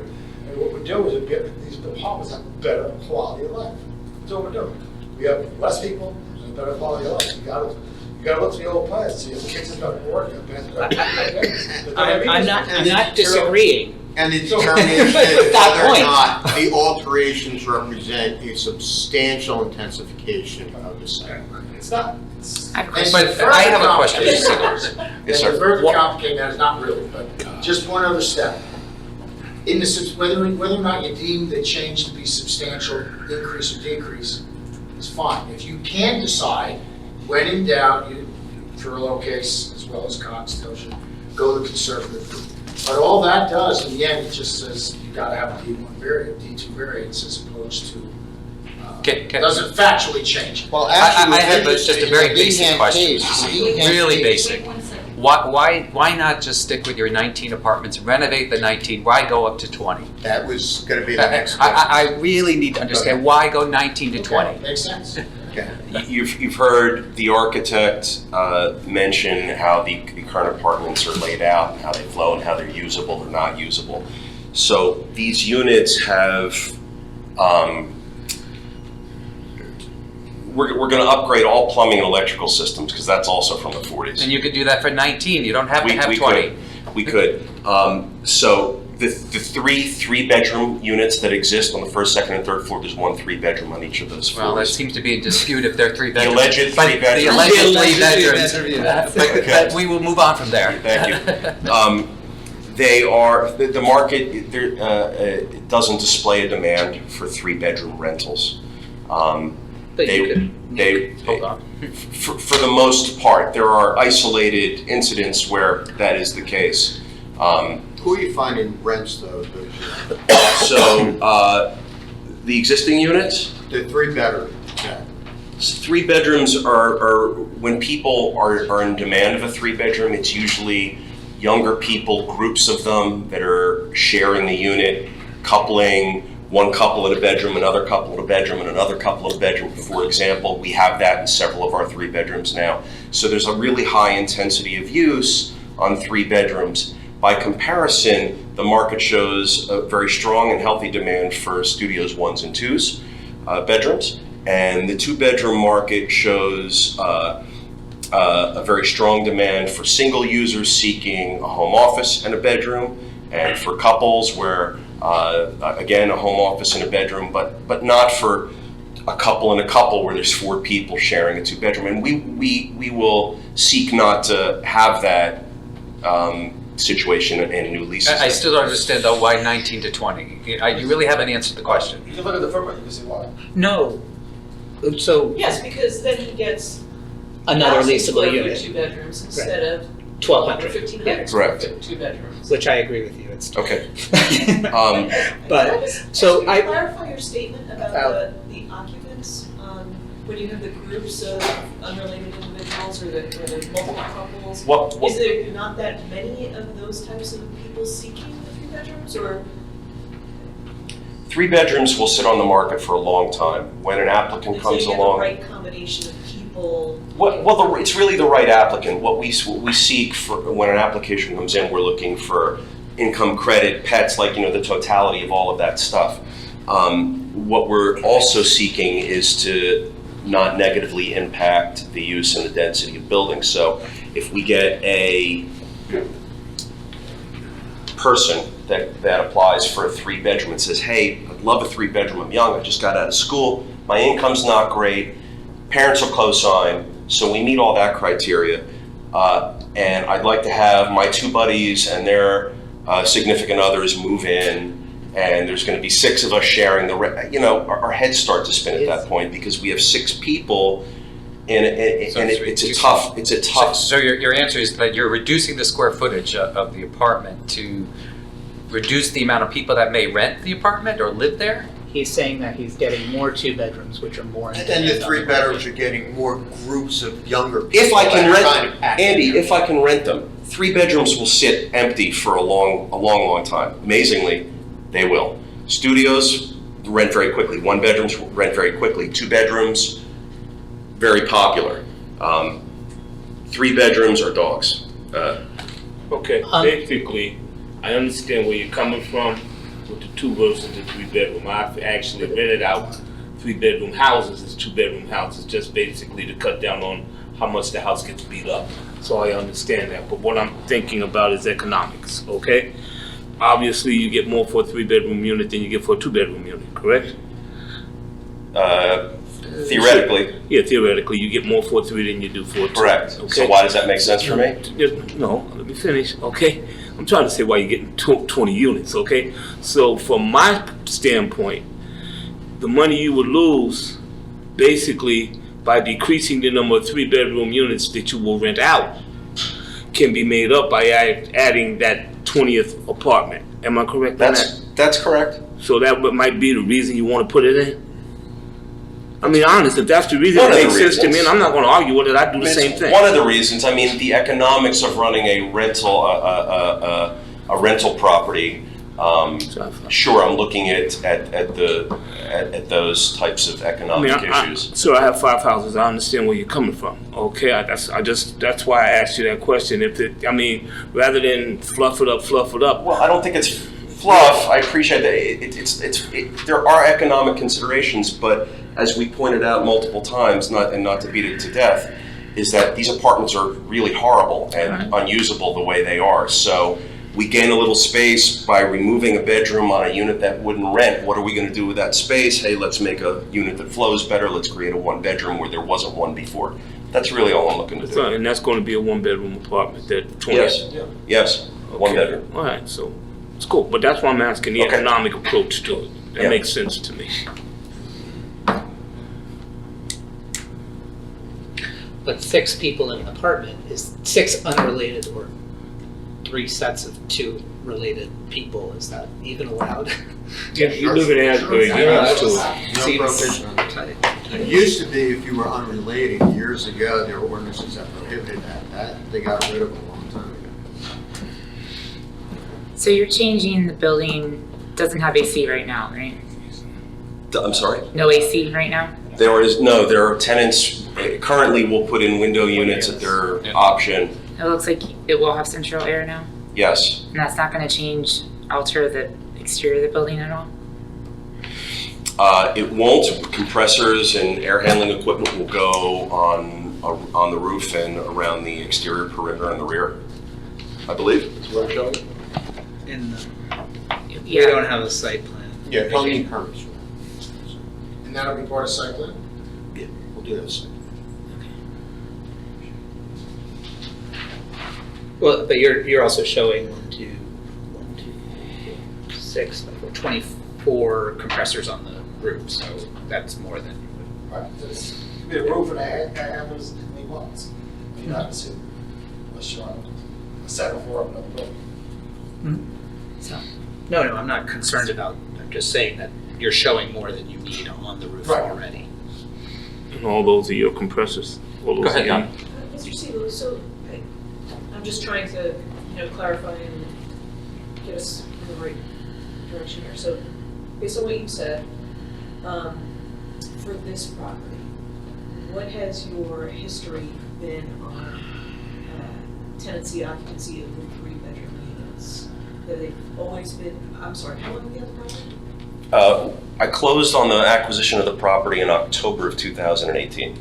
And what we're doing is we get these departments have better quality of life. That's what we're doing. We have less people and a better quality of life. You gotta look to the old plans. So your kitchen's not working. I'm not disagreeing. And the determination is That whether or point. not the alterations represent a substantial intensification of the site. It's not. But I have a question. Yes, sir. And further complicate that is not really, but just one other step. In the, whether or not you deem the change to be substantial, increase or decrease, is fine. If you can decide, when in doubt, you, Furlough case as well as Cox tells you, go the conservative route. But all that does, in the end, it just says you gotta have a D1 variant, D2 variance as opposed to, doesn't factually change. Well, I actually, have just a very basic question, really basic. Wait 1 second. Why not just stick with your 19 apartments, renovate the 19, why go up to 20? That was gonna be the next question. I really need to understand, why go 19 to 20? Okay, makes sense. Okay. You've heard the architect mention how the current apartments are laid out, and how they flow, and how they're usable or not usable. So these units have, we're going to upgrade all plumbing and electrical systems, because that's also from the 40s. And you could do that for 19, you don't have to have We 20. could. We could. So the 3-bedroom units that exist on the first, second, and third floor, there's 1 3-bedroom on each of those floors. Well, that seems to be in dispute if they're 3 bedrooms. alleged But 3 bedrooms. The alleged 3 The alleged bedrooms. 3 bedrooms. But we will move on from there. Thank you. They are, the market doesn't display a demand for 3-bedroom rentals. But you They, Hold on. for the most part, there are isolated incidents where that is the case. Who are you finding rents those units? So the existing units, The 3-bedroom, yeah. 3 bedrooms are when people are in demand of a 3-bedroom, it's usually younger people, groups of them that are sharing the unit, coupling, one couple in a bedroom, another couple in a bedroom, and another couple in a bedroom. For example, we have that in several of our 3 bedrooms now. So there's a really high intensity of use on 3 bedrooms. By comparison, the market shows a very strong and healthy demand for studios 1s and 2s bedrooms. And the two-bedroom market shows a very strong demand for single users seeking a home office and a bedroom, and for couples where, again, a home office and a bedroom, but not for a couple and a couple where there's 4 people sharing a two-bedroom. And we will seek not to have that situation in new leases. I still don't understand though why 19 to 20. You really haven't answered the question. You can look at the footprint, you can see why. No. So Yes, because then he gets another 1,000 leasable square foot unit, two bedrooms instead of 1,200. 1,500 square Correct. foot two bedrooms. which I agree with you. It's Okay. But so Can I you clarify your statement about the occupants, when you have the groups of unrelated individuals or the multiple couples? What- Is there not that many of those types of people seeking the 3 bedrooms, or? 3 bedrooms will sit on the market for a long time. When an applicant comes Is there along. the right combination of people? It's really the right applicant. What we seek for when an application comes in, we're looking for income, credit, pets, like, the totality of all of that stuff. What we're also seeking is to not negatively impact the use and the density of buildings. So if we get a person that applies for a 3-bedroom and says, hey, I'd love a 3-bedroom, I'm young, I just got out of school, my income's not great, parents will co-sign, so we meet all that criteria. And I'd like to have my 2 buddies and their significant others move in, and there's going to be 6 of us sharing the our heads start to spin at that point because we have 6 people, and it's a tough. So your answer is that you're reducing the square footage of the apartment to reduce the amount of people that may rent the apartment or live there? he's saying that he's getting more 2 bedrooms, which are more. And then the 3 bedrooms are getting more groups of younger people. If I can that are trying to rent, pack Andy, in. if I can rent them, 3 bedrooms will sit empty for a long time. Amazingly, they will. Studios rent very quickly. 1 bedrooms rent very quickly. 2 bedrooms, very popular. 3 bedrooms are dogs. Okay, basically, I understand where you're coming from with the 2 versus the 3 bedroom. I've actually rented out 3 bedroom houses as 2 bedroom houses, just basically to cut down on how much the house gets beat up. So I understand that, but what I'm thinking about is economics, okay? Obviously, you get more for a 3 bedroom unit than you get for a 2 bedroom unit, correct? Theoretically, Yeah, theoretically, you get more for a 3 than you do for a 2. correct. Okay? So why does that make sense for me? No, let me finish, okay? I'm trying to say why you're getting 20 units, okay? So from my standpoint, the money you would lose basically by decreasing the number of 3 bedroom units that you will rent out can be made up by adding that 20th apartment. Am I correct on that? That's correct. So that might be the reason you want to put it in? I mean, honest, if that's the reason, One it of the makes sense to me, reasons. and I'm not going to argue with it. I do the It's same thing. one of the reasons. I mean, the economics of running a rental property. Sure, I'm looking at those types of economic issues. So I have 5 houses. I understand where you're coming from. Okay, that's why I asked you that question. Rather than fluff it up. Well, I don't think it's fluff. I appreciate that. There are economic considerations, but as we pointed out multiple times, not to beat it to death, is that these apartments are really horrible and unusable the way they are. So we gain a little space by removing a bedroom on a unit that wouldn't rent. What are we going to do with that space? Hey, let's make a unit that flows better. Let's create a 1 bedroom where there wasn't one before. That's really all I'm looking to do. And that's going to be a 1 bedroom apartment. That 20. Yes, 1 bedroom. All right, so it's cool. But that's why I'm asking the Okay. economic approach to it. That makes sense to me. But 6 people in an apartment is 6 unrelated or 3 sets of 2 related people. Is that even allowed? Yeah, you live in Asbury, you're used to it. No prohibition on that. It used to be if you were unrelated, years ago, there were ordinances that prohibited that. They got rid of it a long time ago. So you're changing the building, doesn't have AC right now, right? I'm sorry? No AC right now? There are tenants, currently will put in window units at their option. It looks like it will have central air now, Yes. and that's not gonna alter the exterior of the building at all? It won't. Compressors and air handling equipment will go on the roof and around the exterior perimeter in the rear, I believe. Is what I'm showing. We don't have a site plan. Yeah, Colleen Hermes. And that'll be part of site plan? Yeah, we'll do that site. Well, but you're also showing 24 compressors on the roof, so that's more than. Right, there's be a roof and a handlers and they want. You're not assuming, unless you're on a second floor of another building. So, no, I'm not concerned about, I'm just saying that you're showing more than you need on the roof Right. already. And all those are your compressors. All those Go ahead, are Don. Mr. Siegel, so I'm just trying to, clarify and get us in the right direction here. So based on what you said, for this property, what has your history been on tenancy occupancy of the 3-bedroom units? Have they always been, I'm sorry, how long have you had the property? I closed on the acquisition of the property in October of 2018. Okay,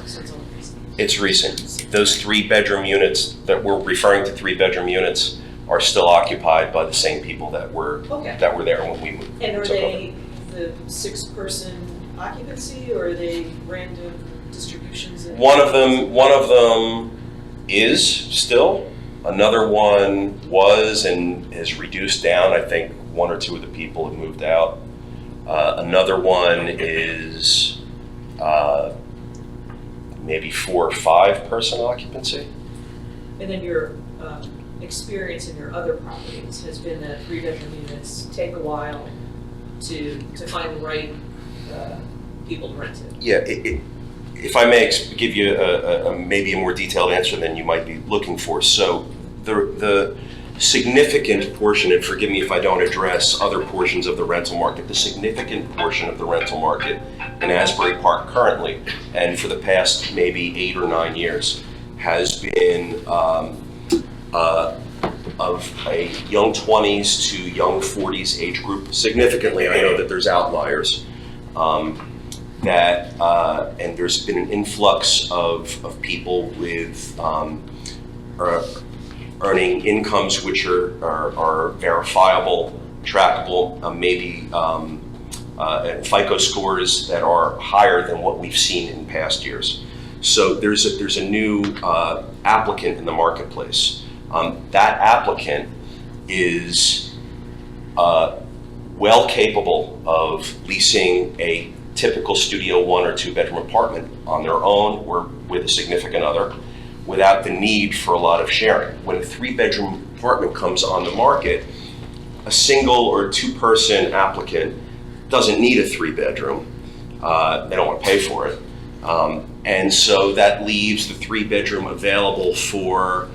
so it's only recent. It's recent. Those 3-bedroom units that we're referring to 3-bedroom units are still occupied by the same people that were Okay. there when we moved. And are took over. they the 6-person occupancy, or are they random distributions? One of them is still. Another one was and has reduced down. I think 1 or 2 of the people have moved out. Another one is maybe 4 or 5 person occupancy. And then your experience in your other properties has been that 3-bedroom units take a while to find the right people to rent it. Yeah, if I may give you maybe a more detailed answer than you might be looking for. So the significant portion, and forgive me if I don't address other portions of the rental market, the significant portion of the rental market in Asbury Park currently, and for the past maybe 8 or 9 years, has been of a young 20s to young 40s age group. Significantly, I know that there's outliers. And there's been an influx of people with earning incomes which are verifiable, trackable, maybe and FICO scores that are higher than what we've seen in past years. So there's a new applicant in the marketplace. That applicant is well capable of leasing a typical studio 1 or 2-bedroom apartment on their own or with a significant other without the need for a lot of sharing. When a 3-bedroom apartment comes on the market, a single or 2-person applicant doesn't need a 3-bedroom. They don't want to pay for it. And so that leaves the 3-bedroom available for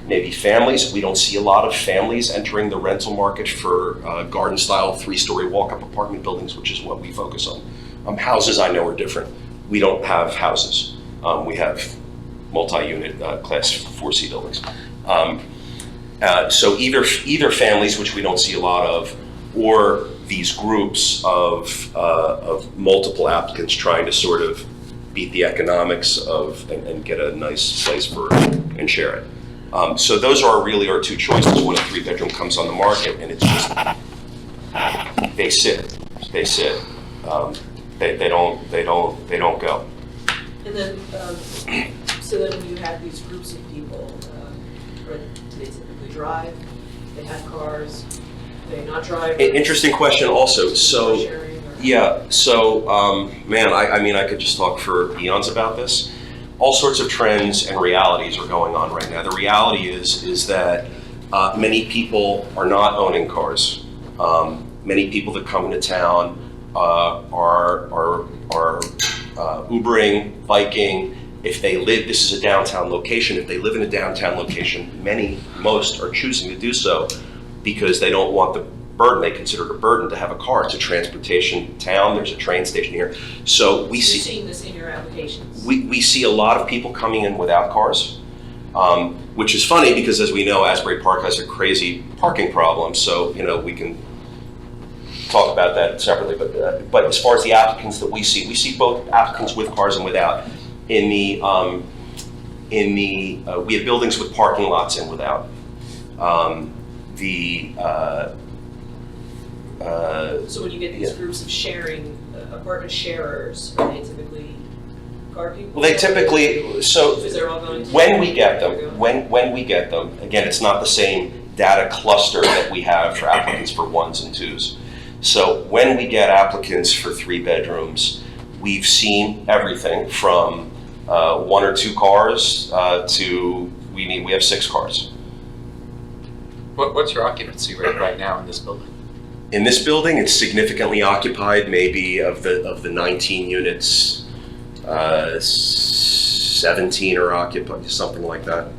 maybe families. We don't see a lot of families entering the rental market for garden-style 3-story walk-up apartment buildings, which is what we focus on. Houses, I know, are different. We don't have houses. We have multi-unit class 4C buildings. So either families, which we don't see a lot of, or these groups of multiple applicants trying to sort of beat the economics of and get a nice place for and share it. So those are really our 2 choices when a 3-bedroom comes on the market, and it's just they sit. They don't go. And then, so then when you have these groups of people, or do they typically drive? They have cars? Do they not drive? Interesting question also. So, Sharing, or- yeah, so, man, I mean, I could just talk for eons about this. All sorts of trends and realities are going on right now. The reality is that many people are not owning cars. Many people that come into town are Ubering, biking. If they live, this is a downtown location. If they live in a downtown location, most are choosing to do so because they don't want the burden. They consider it a burden to have a car. It's a transportation town. There's a train station here. So we You're see seeing this in your applications? we see a lot of people coming in without cars, which is funny because, as we know, Asbury Park has a crazy parking problem. So we can talk about that separately, but as far as the applicants that we see both applicants with cars and without. We have buildings with parking lots and without. So when you get these groups of sharing, apartment sharers, are they typically car people? Well, they typically, so Because they're all going to. when we get them, again, it's not the same data cluster that we have for applicants for 1s and 2s. So when we get applicants for 3 bedrooms, we've seen everything from 1 or 2 cars to we have 6 cars. What's your occupancy rate right now in this building? In this building, it's significantly occupied. Maybe of the 19 units, 17 are occupied, something like that.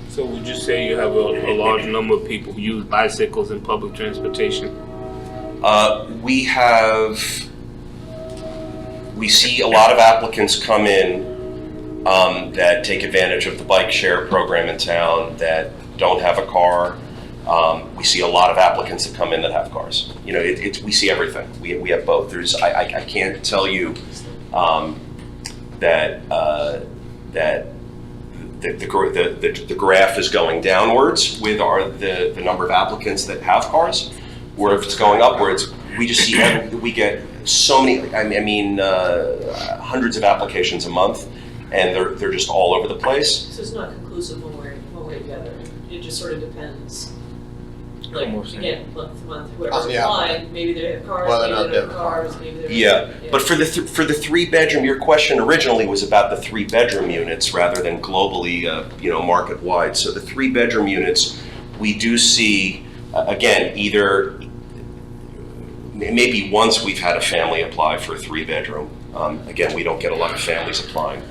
So would you say you have a large number of people who use bicycles and public transportation? We see a lot of applicants come in that take advantage of the bike share program in town that don't have a car. We see a lot of applicants that come in that have cars. You know, we see everything. We have both. I can't tell you that the graph is going downwards with the number of applicants that have cars, or if it's going upwards. We just see we get so many. I mean, hundreds of applications a month, and they're just all over the place. So it's not conclusive one way or the other. It just sort of depends. Like, again, month to month, whoever's applying, maybe they have cars, maybe they don't have cars, maybe they're. Yeah, but for the 3-bedroom, your question originally was about the 3-bedroom units rather than globally, market wide. So the 3-bedroom units, we do see, again, either maybe once we've had a family apply for a 3-bedroom. Again, we don't get a lot of families applying.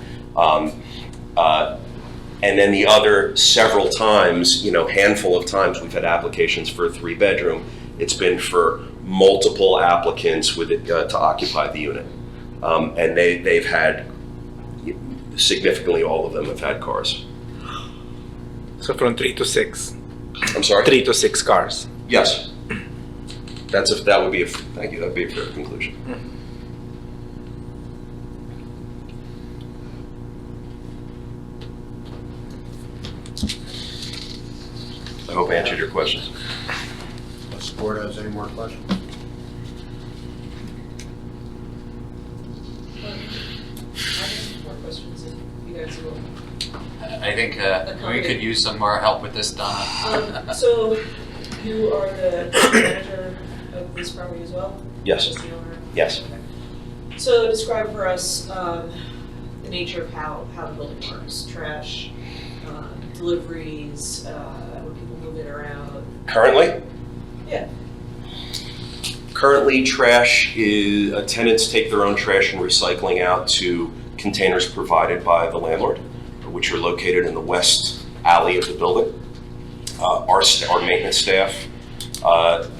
And then the other several times, handful of times we've had applications for a 3-bedroom. It's been for multiple applicants with it to occupy the unit. And they've had, significantly all of them have had cars. So from 3 to 6? I'm sorry? 3 to 6 cars? Yes. Thank you, that would be a fair conclusion. I hope I answered your questions. Unless the board has any more questions? More questions if you guys will. I think we could use some more help with this, Donna. So you are the manager of this property as well? Yes. Just the owner? Yes. Okay. So describe for us the nature of how the building works, trash, deliveries, when people move it around. Currently? Yeah. Currently, tenants take their own trash and recycling out to containers provided by the landlord, which are located in the west alley of the building. Our maintenance staff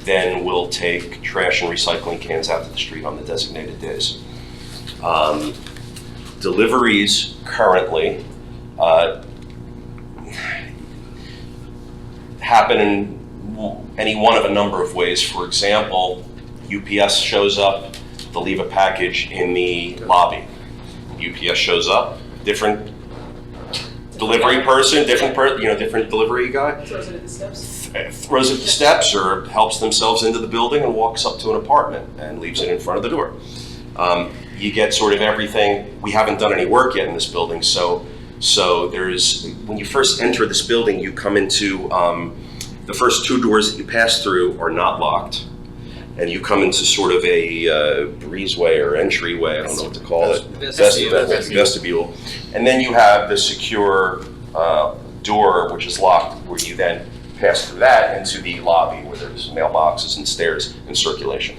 then will take trash and recycling cans out to the street on the designated days. Deliveries currently happen in any one of a number of ways. For example, UPS shows up, they'll leave a package in the lobby. UPS shows up, different delivery person, different delivery guy. Throws it at the steps? Throws it at the steps or helps themselves into the building and walks up to an apartment and leaves it in front of the door. You get sort of everything. We haven't done any work yet in this building, so when you first enter this building, you come into the first 2 doors that you pass through are not locked, and you come into sort of a breezeway or entryway, I don't know what to call it, vestibule. And then you have the secure door, which is locked, where you then pass through that into the lobby where there's mailboxes and stairs in circulation.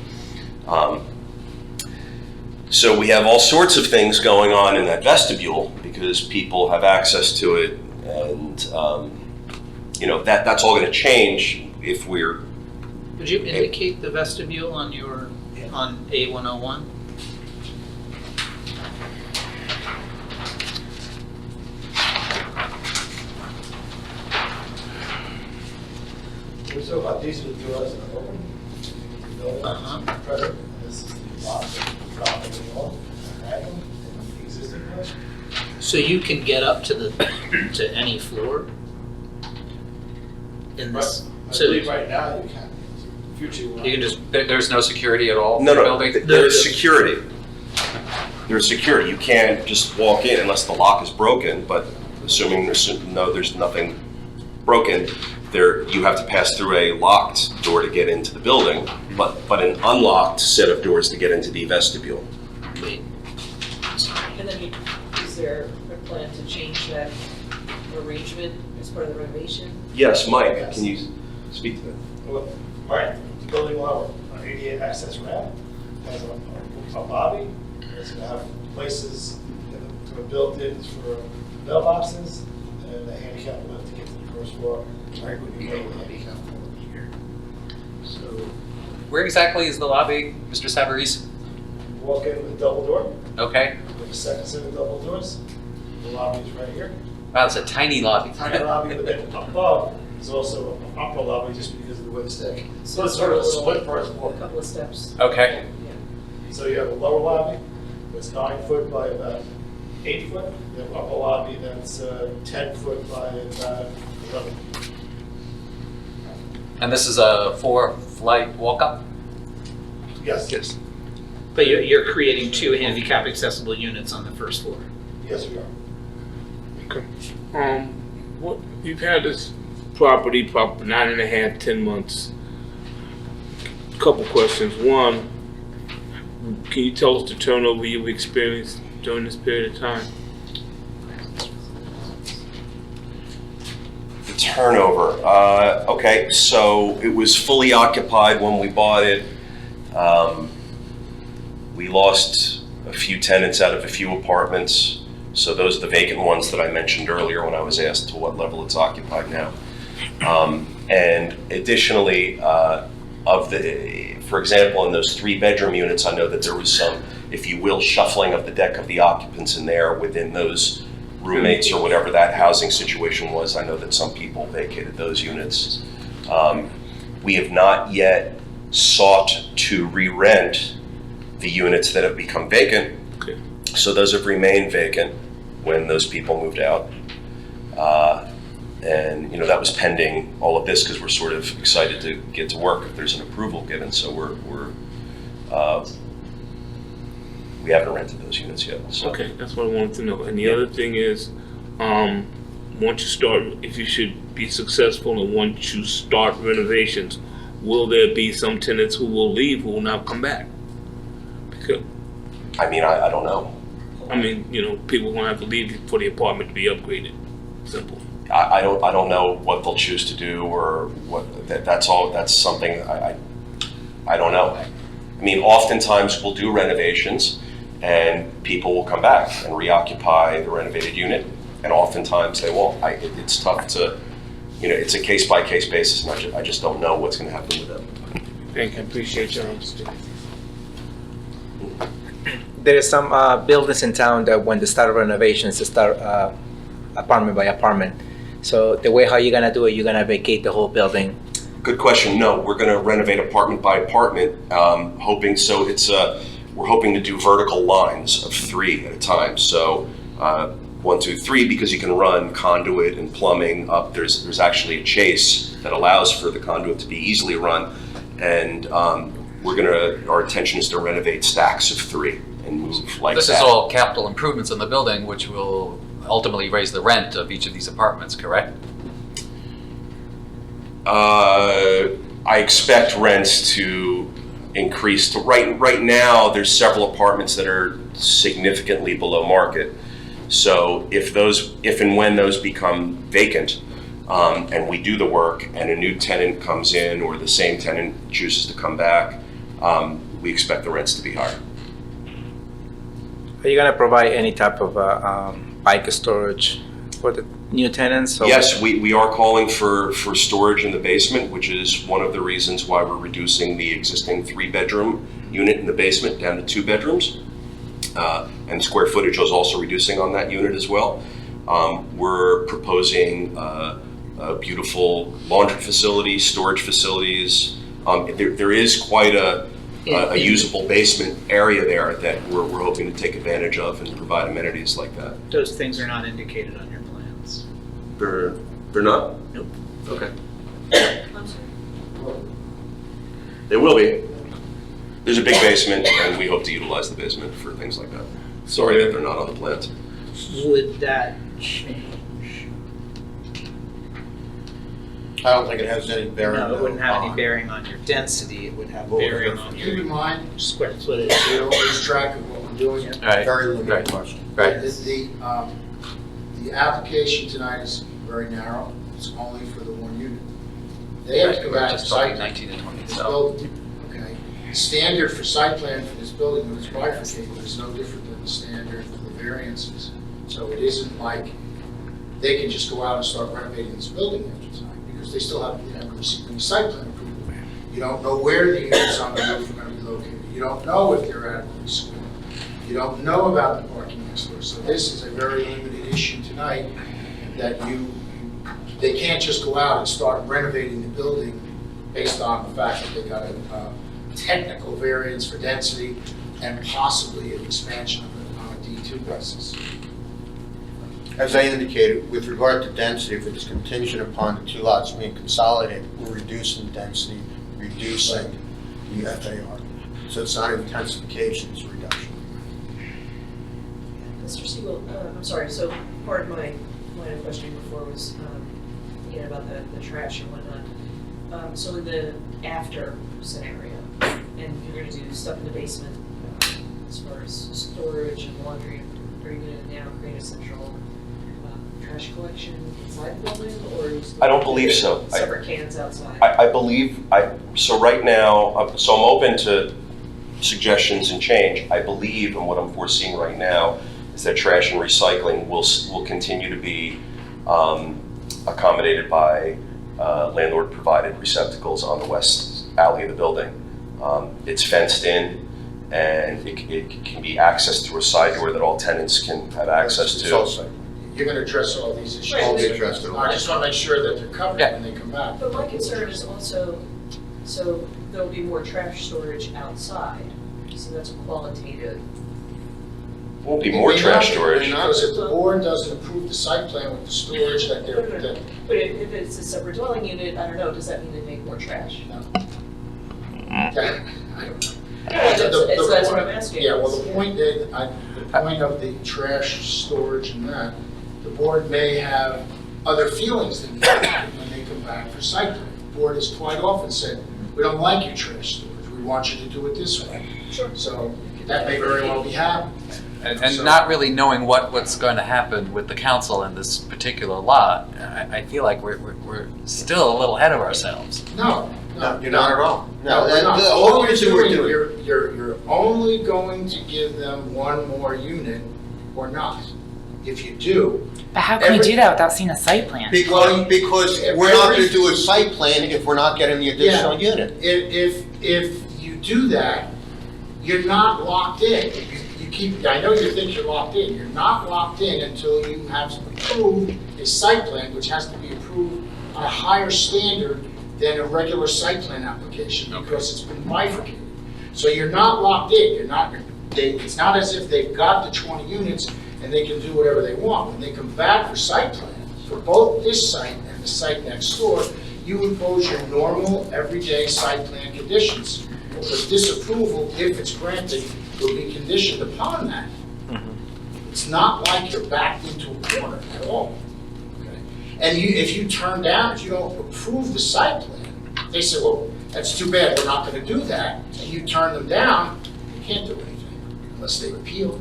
So we have all sorts of things going on in that vestibule because people have access to it, and that's all going to change if we're. Would you indicate the vestibule on A101? We're talking about these are the doors that are open. The building is present, and this is the lock that we drop in the wall, diagonal, and the existing one. So you can get up to to any floor in this. I So believe right now you can. Future will. You can just, there's no security at all in No, the no, building? there's security. There's security. You can't just walk in unless the lock is broken, but assuming there's nothing broken, you have to pass through a locked door to get into the building, but an unlocked set of doors to get into the vestibule. Wait. And then is there a plan to change that arrangement as part of the renovation? Yes, Mike, Yes. can you speak to that? Well, right, the building will have an ADA access ramp, has a lobby, it's gonna have places that are built in for mailboxes, and a handicap lift to get to the first floor. Right, would be a handicap floor here. So, Where exactly is the lobby, Mr. Savarese? walk in with a double door, Okay. with a second set of double doors. The lobby is right here. Wow, it's a tiny lobby. Tiny lobby, but then above is also an upper lobby just because of the way the stack. So it's sort of a split first floor. A couple of steps. Okay. Yeah. So you have a lower lobby that's 9 foot by about 8 foot. You have upper lobby that's 10 foot by about 11. And this is a 4-flight walk-up? Yes. Yes. But you're creating 2 handicap accessible units on the first floor. Yes, we are. Okay. What, you've had this property 9.5, 10 months. Couple questions. One, can you tell us the turnover you've experienced during this period of time? The turnover, okay, so it was fully occupied when we bought it. We lost a few tenants out of a few apartments. So those are the vacant ones that I mentioned earlier when I was asked to what level it's occupied now. And additionally, for example, in those 3-bedroom units, I know that there was some, if you will, shuffling of the deck of the occupants in there within those roommates or whatever that housing situation was. I know that some people vacated those units. We have not yet sought to re-rent the units that have become vacant. Okay. So those have remained vacant when those people moved out. And that was pending all of this because we're sort of excited to get to work if there's an approval given. So we haven't rented those units yet. So. Okay, that's what I wanted to know. And the other thing is, once you start, if you should be successful and once you start renovations, will there be some tenants who will leave who will not come back? Because, I mean, I don't know. I mean, people gonna have to leave for the apartment to be upgraded. Simple. I don't know what they'll choose to do or what. That's all. That's something I don't know. I mean, oftentimes we'll do renovations, and people will come back and reoccupy the renovated unit, and oftentimes they won't. It's tough to, it's a case by case basis, and I just don't know what's going to happen with them. Thank you. I appreciate your honesty. There is some buildings in town that when they start renovations, they start apartment by apartment. So the way how you're gonna do it, you're gonna vacate the whole building. Good question. No, we're going to renovate apartment by apartment, hoping so. We're hoping to do vertical lines of 3 at a time. So 1, 2, 3, because you can run conduit and plumbing up. There's actually a chase that allows for the conduit to be easily run, and our intention is to renovate stacks of 3 and move like This that. is all capital improvements in the building, which will ultimately raise the rent of each of these apartments, correct? I expect rents to increase. Right now, there's several apartments that are significantly below market. So if and when those become vacant, and we do the work, and a new tenant comes in, or the same tenant chooses to come back, we expect the rents to be higher. Are you gonna provide any type of bike storage for the new tenants? Or? Yes, we are calling for storage in the basement, which is one of the reasons why we're reducing the existing 3-bedroom unit in the basement down to 2 bedrooms. And square footage is also reducing on that unit as well. We're proposing beautiful laundry facilities, storage facilities. There is quite a usable basement area there that we're hoping to take advantage of and provide amenities like that. Those things are not indicated on your plans. They're not? Nope. Okay. I'm sorry. They will be. There's a big basement, and we hope to utilize the basement for things like that. Sorry that they're not on the plans. Would that change? I don't think it has any bearing. No, it wouldn't have any on- bearing on your density, it would have Well, bearing on Keep your in mind, square footage. we don't lose track of what we're doing. Right. Very limited Right. question. Right. The application tonight is very narrow. It's only for the one unit. They have to come back to Just site talking plan 19 and 20, for this so. building. Okay? Standard for site plan for this building, when it's bifurcated, is no different than the standard for the variances. So it isn't like they can just go out and start renovating this building after tonight, because they still haven't received any site plan approval. You don't know where the units on the roof are going to be located. You don't know if they're adequately screened. You don't know about the parking next door. So this is a very limited issue tonight, that they can't just go out and start renovating the building based on the fact that they got a technical variance for density and possibly an expansion of it on a D2 basis. As I indicated, with regard to density, if it is contingent upon the two lots being consolidated, we're reducing density, reducing the FAR. So it's not intensification, it's a reduction. Mr. Siegel, I'm sorry, so part of my line of questioning before was, thinking about the trash and whatnot. So in the after scenario, and you're gonna do stuff in the basement, as far as storage and laundry, are you gonna now create a central trash collection inside the building, or are you still I don't believe so. separate cans outside? I believe, so right now, so I'm open to suggestions and change. I believe, and what I'm foreseeing right now, is that trash and recycling will continue to be accommodated by landlord-provided receptacles on the west alley of the building. It's fenced in, and it can be accessed through a side door that all tenants can have access It's to. also, You're going to address all these issues. Right. all be addressed in a I just want to make sure that they're covered Yeah. when they come back. But my concern is also, so there'll be more trash storage outside, so that's a qualitative. Won't be more trash storage. Because if the board doesn't approve the site plan with the storage that they're, that, But if it's a separate dwelling unit, I don't know, does that mean they make more trash? I don't know. That's what I'm asking. Yeah, well, the point of the trash storage and that, the board may have other feelings than when they come back for site plan. The board has quite often said, we don't like your trash storage, we want you to do it this way. Sure. So that may very well be happening. And So- not really knowing what's going to happen with the council in this particular lot, I feel like we're still a little ahead of ourselves. No, no, you're not at all. No, No, we're not. the All whole you're reason we're doing, doing. you're only going to give them one more unit or not. If you do, But how can we do that without seeing a site plan? Because we're not gonna do a site plan if we're not getting the additional unit. if you do that, you're not locked in. You keep, I know you think you're locked in. You're not locked in until you have approved a site plan, which has to be approved on a higher standard than a regular site plan application, because it's been bifurcated. So you're not locked in. It's not as if they've got the 20 units and they can do whatever they want. When they come back for site plan, for both this site and the site next door, you impose your normal, everyday site plan conditions. Because disapproval, if it's granted, will be conditioned upon that. It's not like you're backed into a corner at all. Okay? And if you turn down, if you don't approve the site plan, they say, well, that's too bad, we're not gonna do that. And you turn them down, you can't do anything unless they appeal.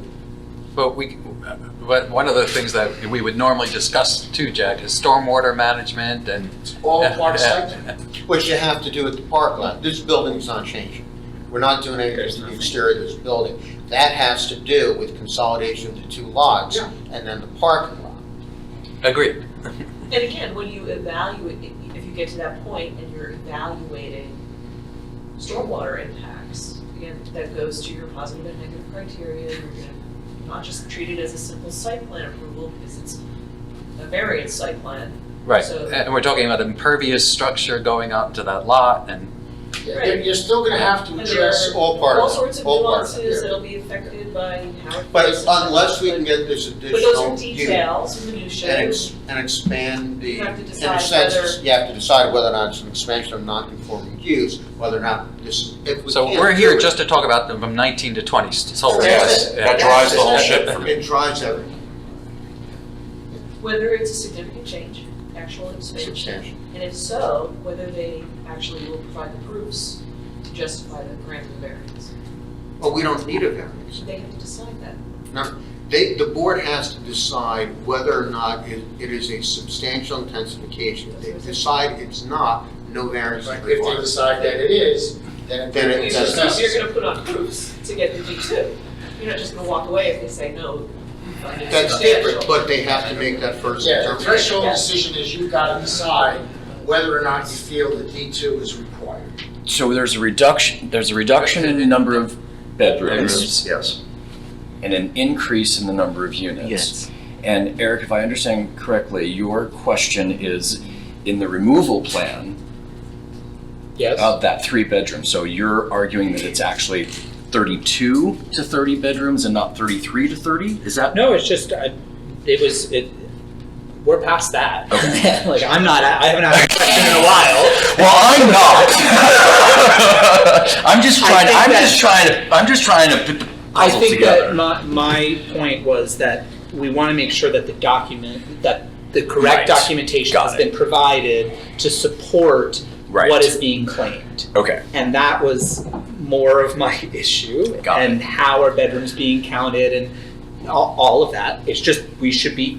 But one of the things that we would normally discuss too, Jack, is stormwater management and. All part of site plan. Which you have to do at the park lot. This building's not changing. We're not doing anything to the exterior of this building. That has to do with consolidation of the two lots Yeah. and then the parking lot. Agreed. And again, when you evaluate, if you get to that point and you're evaluating stormwater impacts, again, that goes to your positive and negative criteria. You're gonna not just treat it as a simple site plan approval, because it's a variance site plan. Right, So- and we're talking about impervious structure going out into that lot and, Right. You're still gonna have to And address there all part of it. all sorts of all part of it, nuances yeah. that'll be affected by how. it But faces, unless we can but- get this But those additional are unit details, minutiae. and expand the, You have to in a decide sense, whether- you have to decide whether or not it's an expansion of non-conforming use, whether or not this, if we so can't we're do here it, just to talk about them from 19 to 20 solar. Yes, that drives the whole ship for me. It drives everything. Whether it's a significant change, actual expansion. Substantial. And if so, whether they actually will provide the proofs to justify the grant of the variance. But we don't need a variance. They have to decide that. No, the board has to decide whether or not it is a substantial intensification. If they decide it's not, no variance is If they required. decide that it is, then Then it- it's that's You're necessary. gonna put on proofs to get the D2. You're not just gonna walk away if they say no. you find it That's substantial. different, but they have to make that first Yeah, the determination. threshold decision is you've gotta decide whether or not you feel that D2 is required. So there's a reduction in the number of bedrooms Yes. and an increase in the number of units. Yes. And Eric, if I understand correctly, your question is in the removal plan Yes. of that 3 bedrooms. So you're arguing that it's actually 32 to 30 bedrooms and not 33 to 30? Is that? No, it's just, we're past that. Like, I haven't had a question in a while. Well, I'm not. I'm just trying to put the I puzzle think together. that my point was that we want to make sure that the correct Right. documentation Got has it. been provided to support Right. what is being claimed. Okay. And that was more of my issue. Got and it. how are bedrooms being counted and all of that. It's just, we should be,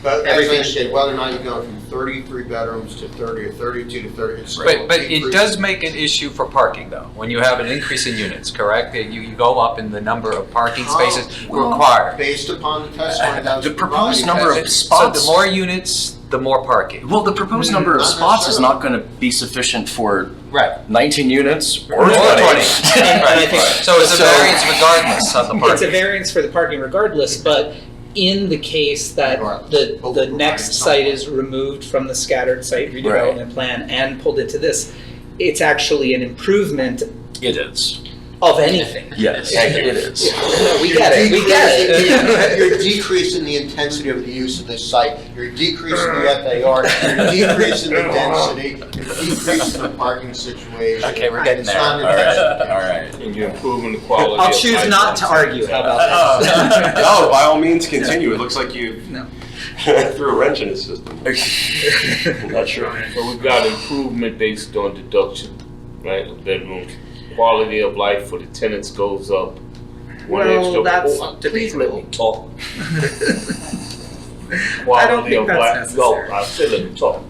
But as I Everything- said, whether or not you go from 33 bedrooms to 30 or 32 to 30, it's still But it increase. does make an issue for parking though, when you have an increase in units, correct? You go up in the number of parking spaces required. Based upon the testimony that was The proposed provided, number of that's- spots. So the more units, the more parking. Well, the proposed number of Not spots is necessarily. not going to be sufficient for Right. 19 units or Or 20. 20. And I think- So it's a variance regardless of the it's a parking. variance for the parking regardless, but in the case that Regardless. But the we're next providing site something. is removed from the scattered site redevelopment plan and pulled into this, it's actually an improvement It is. of anything. Yes, it is. No, we get it, we get it. You're decreasing the intensity of the use of this site, you're decreasing the FAR, you're decreasing the density, you're decreasing the parking situation. Okay, we're getting It's there. not an All right, intensification. all right. And you're improving the quality of I'll life. choose not to argue, how about that? No, by all means, continue. It looks like you No. threw a wrench in the system. I'm not sure. So we've got improvement based on deduction, right, of bedrooms. Quality of life for the tenants goes up. One extra- please let me talk. Quality think of that's life. necessary. No, I said let me talk.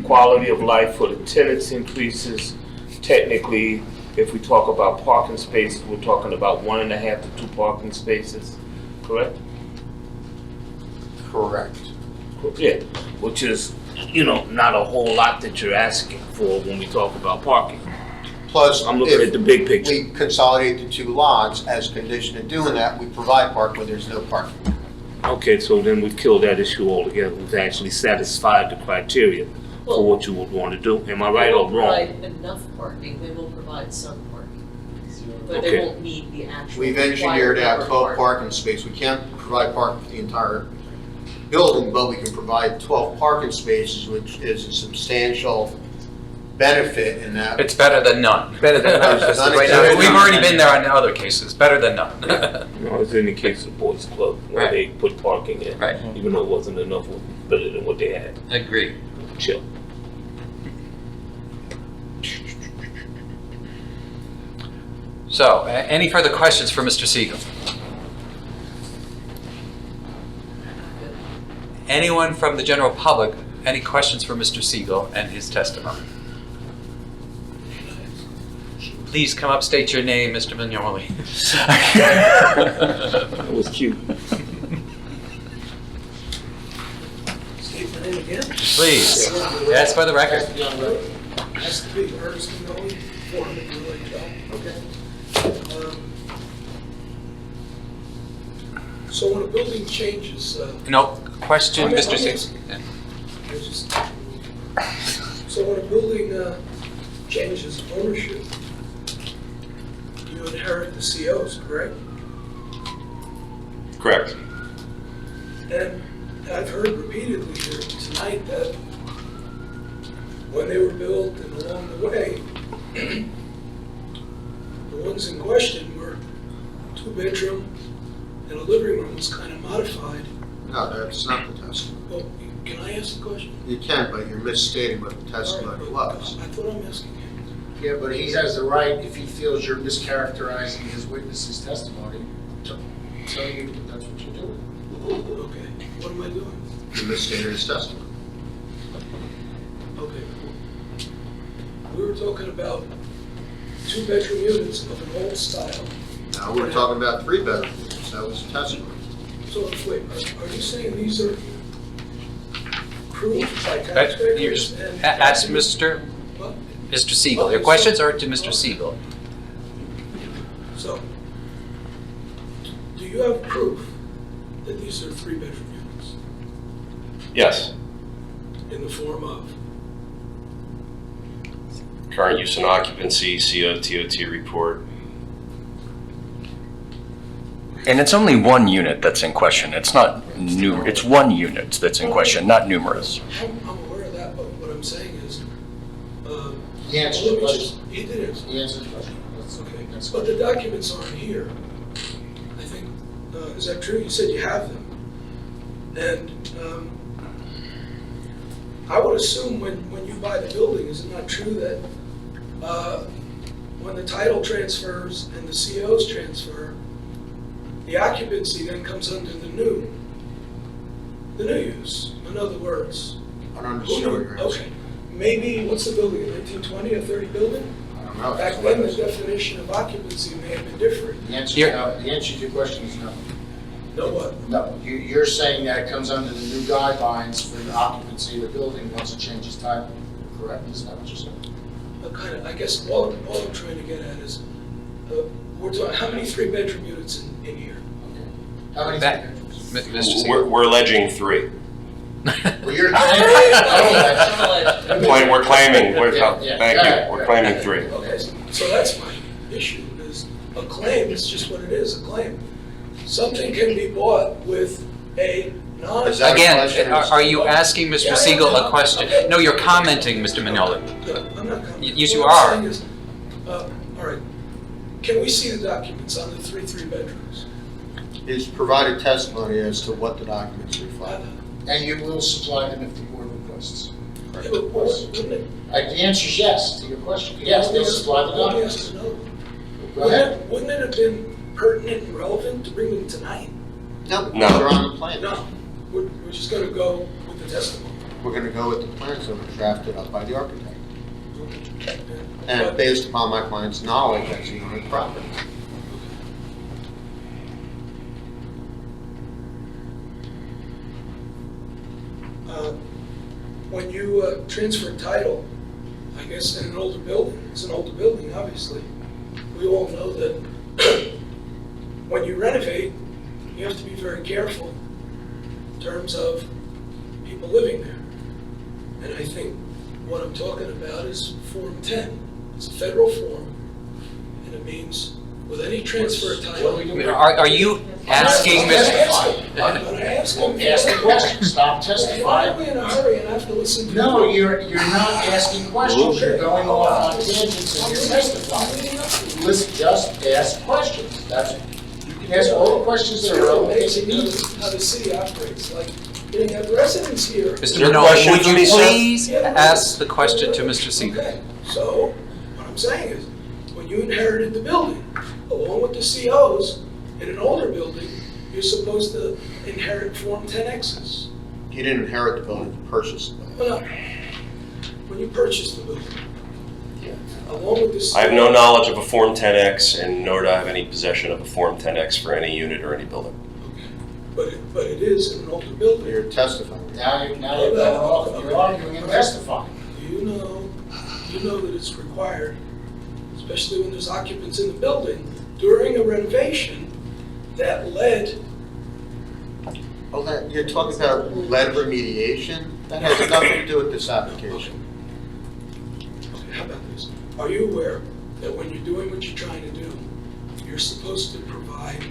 Quality of life for the tenants increases. Technically, if we talk about parking spaces, we're talking about 1.5 to 2 parking spaces, correct? Correct. Yeah, which is, not a whole lot that you're asking for when we talk about parking. Plus, I'm looking at the big picture. we consolidate the 2 lots, as a condition of doing that, we provide park where there's no parking. Okay, so then we've killed that issue altogether. We've actually satisfied the criteria for what you would want to do. Am I right or They wrong? won't provide enough parking, they will provide some parking. But they Okay. won't meet the actual. We've engineered required out number of 12 parking. parking spaces. We can't provide parking for the entire building, but we can provide 12 parking spaces, which is a substantial benefit in that. It's better than none. Better than none, because right now- We've already been there on other cases, better than none. No, it's in the case of Boys Club, where Right. they put parking in. Right. Even though it wasn't enough, it was better than what they had. Agree. Chill. So, any further questions for Mr. Siegel? Anyone from the general public, any questions for Mr. Siegel and his testimony? Please come up, state your name, Mr. Mignoli. That was cute. State my name again. Please, yes, for the record. Has to be Ernest Mignoli, 400 Roy Hill. Okay. So when a building changes, No, question, I'm- Mr. I'm Siegel. asking- I just- so when a building changes ownership, you inherit the COs, correct? Correct. And I've heard repeatedly here tonight that when they were built and along the way, the ones in question were 2-bedroom and a living room was kind of modified. No, that's not the testimony. Well, can I ask the question? You can, but you're misstating what the testimony All right, was. I thought I'm asking him. Yeah, but he has the right, if he feels you're mischaracterizing his witness's testimony, to tell you that that's what you're doing. Okay, what am I doing? You misstated his testimony. Okay. We were talking about 2-bedroom units of an old style. Now we're talking about 3-bedroom units. That was the testimony. So, wait, are you saying these are approved by taxpayers? and- Ask Mr. What? Mr. Siegel. Your questions are to Mr. Siegel. So, do you have proof that these are 3-bedroom units Yes. in the form of? Current use and occupancy, CO, TOT report. And it's only one unit that's in question. It's not it's one unit that's in question, not numerous. I'm aware of that, but what I'm saying is, He answered let the me question. just- He did answer. He answered the question. That's Okay, That's but the documents aren't here. I think, is that true? You said you have them. And I would assume when you buy the building, is it not true that when the title transfers and the COs transfer, the occupancy then comes under the new use? In other words, I don't understand what you're asking. okay, maybe, what's the building, a 1920 or 30 building? I don't know. Back then, the definition of occupancy may have been different. The answer, Here. the answer to your question is no. No what? No, you're saying that it comes under the new guidelines for the occupancy of the building once it changes title, correct? Is that what you're saying? I guess all I'm trying to get at is, we're talking, how many 3-bedroom units in here? Okay. How many That- bedrooms? Mr. Siegel. We're alleging 3. Well, you're We're claiming, Yeah, thank yeah, you, we're yeah. claiming 3. Okay, so that's my issue, is a claim is just what it is, a claim. Something can be bought with a non. Is that a Again, question? are you asking Mr. Siegel a question? No, you're commenting, Mr. Mignola. No, I'm not commenting. Yes, you What I'm are. saying is, all right, can we see the documents on the 3 bedrooms? He's provided testimony as to what the documents reflect. And you will supply them if the board requests. Yeah, but wouldn't it? The answer is yes to your question. Yes, they'll supply the Let me ask documents. another. Go ahead. Wouldn't it have been pertinent and relevant to bring them tonight? No, No. they're on the plan. No, we're just gonna go with the testimony. We're going to go with the plans that were drafted up by the architect. And But- based upon my client's knowledge as the owner of the property. When you transfer title, I guess in an older building, it's an older building, obviously. We all know that when you renovate, you have to be very careful in terms of people living there. And I think what I'm talking about is Form 10. It's a federal form, and it means with any transfer of title. Are you asking I'm Mr. gonna ask him. Ask the question, stop Why testifying. are we in a hurry and have to listen to? No, you're not asking questions, you're going off on tangents and you're testifying. Listen, just ask questions, that's, you can ask all the questions that are relevant to me. How the city operates, like, you have residents here. Mr. there Minola, questions would you to me, sir? please ask the question to Mr. Siegel? Okay, so what I'm saying is, when you inherited the building, along with the COs, in an older building, you're supposed to inherit Form 10Xs. He didn't inherit the building, he purchased the building. Well, no, when you purchased the building, along with the COs. I have no knowledge of a Form 10X, and nor do I have any possession of a Form 10X for any unit or any building. But it is in an older building. You're testifying. Now you're going off, you're arguing and testifying. You know that it's required, especially when there's occupants in the building, during a renovation that led Oh, you're talking about lead remediation? That has nothing to do with this application. Okay, how about this? Are you aware that when you're doing what you're trying to do, you're supposed to provide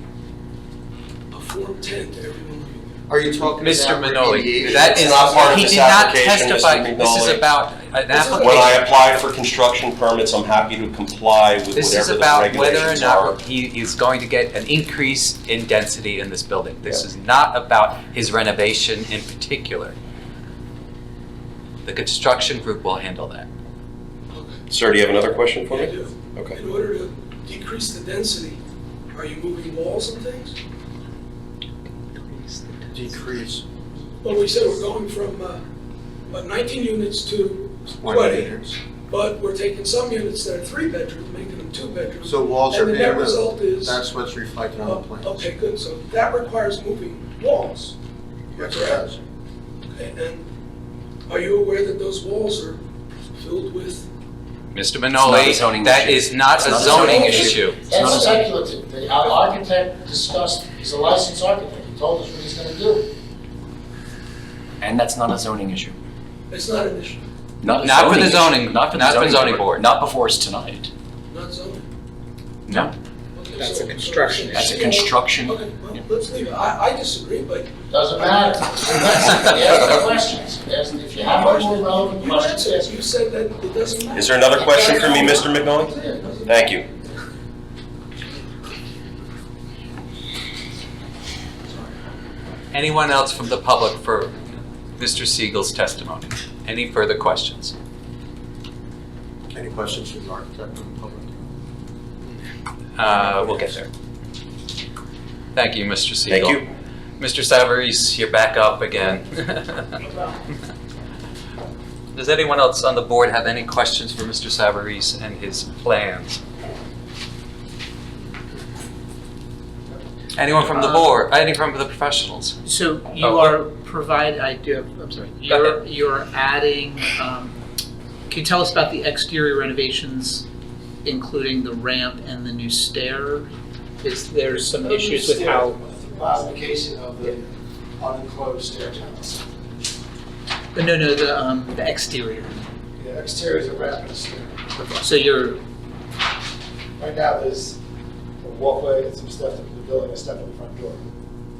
a Form 10 to everyone? Are you talking Mr. about Manoli, remediation? that is, It's not part of he this did not application, Mr. testify, this is Manoli. about an application. When I apply for construction permits, I'm happy to comply with This is whatever the about whether or regulations are. not he is going to get an increase in density in this building. This is not about his renovation in particular. The construction group will handle that. Sir, do you have another question for I me? do. Okay. In order to decrease the density, are you moving walls and things? Decrease. Well, we said we're going from, 19 units to 20 20, units. but we're taking some units that are 3-bedroom, making them 2-bedroom. So walls are And the being net moved. result is. That's what's reflected on the plans. Okay, good, so that requires moving walls. Yes, it Correct. does. Okay, and are you aware that those walls are filled with? Mr. not a zoning Manoli, that issue. is not It's a not a zoning zoning issue. That's speculative. The architect discussed, he's a licensed architect, he told us what he's gonna do. And that's not a zoning issue. It's not an issue, Not a Not for the issue. zoning- Not for the not for zoning zoning board. board. Not before us tonight. not zoning. No. Okay, That's so- a construction so- That's a construction. Okay, well, let's leave it. I disagree, but. Doesn't matter. Ask the questions. Ask, if you have more relevant You questions, answered, ask. you said that it doesn't matter. Is there another question for me, Mr. McNulty? Thank you. Anyone else from the public for Mr. Siegel's testimony? Any further questions? Any questions from the architect from the public? We'll get there. Thank you, Mr. Siegel. Thank you. Mr. Savarese, you're back up again. Does anyone else on the board have any questions for Mr. Savarese and his plans? Anyone from the board, anyone from the professionals? So you Oh, are I'm sorry, Go you're adding, can you tell us about the exterior renovations, including the ramp and the new stair? Is there some issues with how? Modification of the unenclosed stair channels. No, the exterior. The exterior is a ramp and a stair. So you're, Right now, there's a walkway and some steps up in the building, a step in the front door.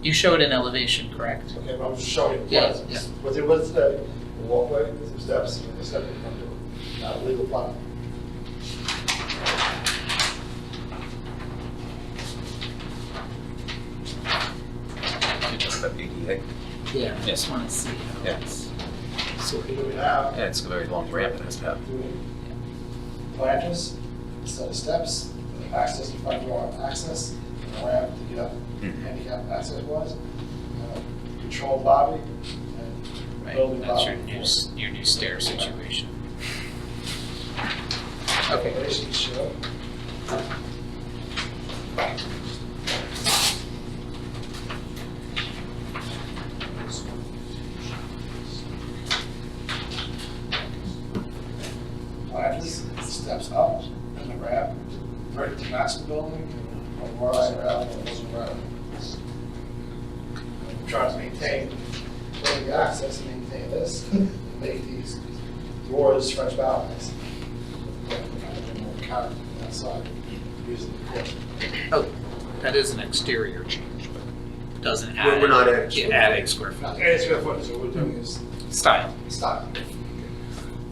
you showed an elevation, correct? Okay, but I'm just showing you the Yeah, plans. yeah. What there was today, a walkway, some steps, and a step in the front door. Not a legal plan. You're talking about ADA? Yeah, I just want to see how Yeah. it's What sorted. do we have? Yeah, it's a very long ramp it has to have. Planters, a set of steps, access to front door access, and a ramp to get up, Mhm. handicap access wise, controlled lobby, and building That's your lobby. your new stair situation. Okay. Elevations show. Planters, steps up, and the ramp, right to master building, and a rise around, and goes around. Trying to maintain building access and maintain this, and make these doors French balconies. Counter outside, using the court. Oh, that is an exterior change, but doesn't add. We're not adding Yeah, square adding square Now, footage. the square footage, what we're doing is Style. style.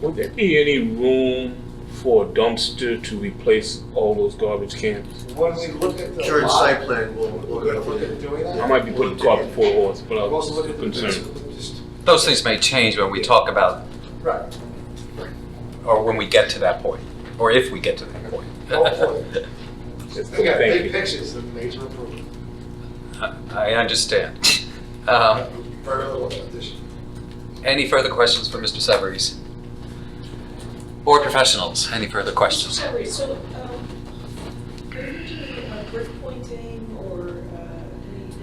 Would there be any room for a dumpster to replace all those garbage cans? When we look at the During lot, site plan, we'll we're go gonna look through at doing that. I might be putting the cart before the horse, but We'll also look I'm at the concerned. just Those things may change when we talk about, right. or when we get to that point, or if we get to that point. Hopefully. Again, Thank big you. picture is a major improvement. I understand. Very little addition. Any further questions for Mr. Savarese? Board professionals, any further questions? Sorry, so, are you doing brick pointing or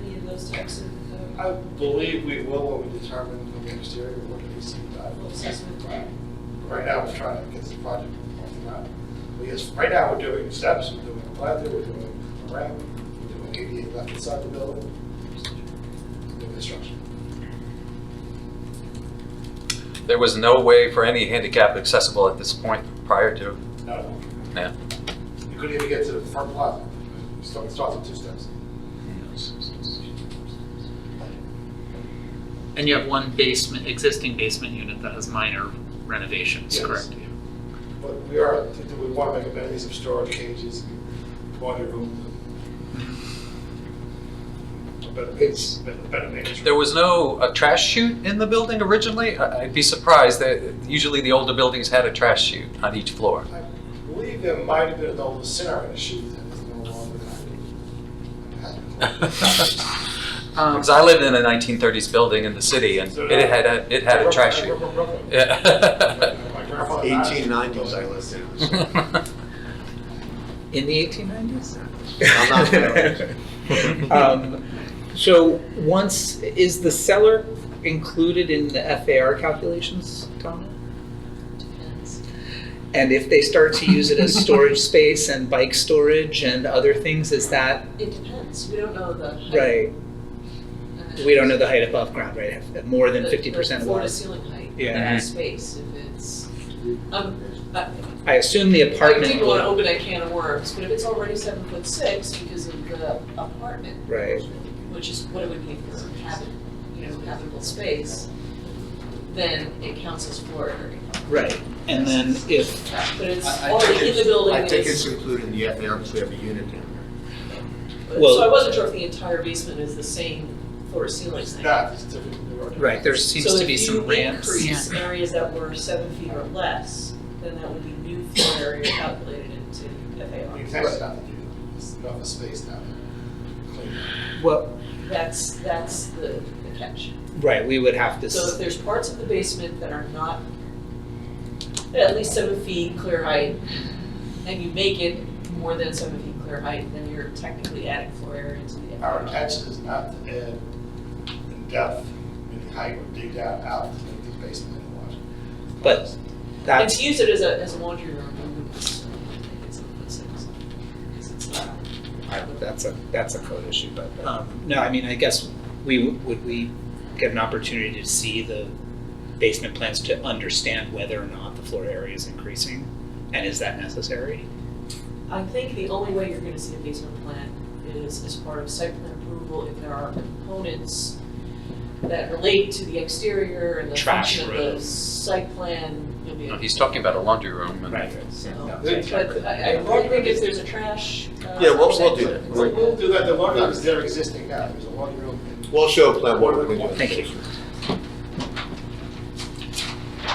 any of those types of I believe we will when we determine the exterior, what it needs to be done. assessment? Right now, we're trying to get this project off the ground. Because right now, we're doing steps, we're doing a planter, we're doing a ramp, we're doing ADA left inside the building. We're doing construction. There was no way for any handicap accessible at this point prior to? No. Yeah. You couldn't even get to the front plaza. It starts with 2 steps. And you have one existing basement unit that has minor renovations, Yes. correct? But we want to make amenities of storage cages, laundry rooms, better maintenance. There was no trash chute in the building originally? I'd be surprised that usually the older buildings had a trash chute on each floor. I believe there might have been an old incinerator chute that is no longer active. Because I lived in a 1930s building in the city, and it had a trash chute. Yeah. 1890s I lived in. In the 1890s? I'm not familiar. So is the cellar included in the FAR calculations, Tom? Depends. And if they start to use it as storage space and bike storage and other things, is that, It depends. We don't know the height. right? We don't know the height above ground, right? More than The 50% floor to above. ceiling height. Yeah. That space, if it's, I assume the I apartment didn't want to would, open a can of worms, but if it's already 7'6" because of the apartment, right? which is what it would be for habitable space, then it counts as floor area. Right. And then if, But it's I already in the building. I think it's- it's included in the FAR because we have a unit down there. Well- So I wasn't sure if the entire basement is the same floor to ceiling It's thing. not, it's different. right, there seems to be some ramps. So if you increase areas that were 7 feet or less, then that would be new floor area calculated into FAR. You can actually not do, it's enough of space down there. Clean. Well, That's the catch. right, we would have to, So if there's parts of the basement that are not at least 7 feet clear height, and you make it more than 7 feet clear height, then you're technically adding floor area into the Our FAR. intention is not to add in depth, in height, or dig down out to make this basement and wash. but And that's, to use it as a laundry room, we would just make it 7'6", because it's not. that's a code issue, but, no, I mean, I guess would we get an opportunity to see the basement plans to understand whether or not the floor area is increasing? And is that necessary? I think the only way you're gonna see a basement plan is as part of site plan approval, if there are components that relate to the exterior and the Trash function of room. the site plan, you'll be. No, he's talking about a laundry room. And Right. So, No, but I think if there's a trash. Yeah, we'll do that. We'll do that, the laundry room is there existing now, there's a laundry room. We'll show a plan what we're going to do. Thank you.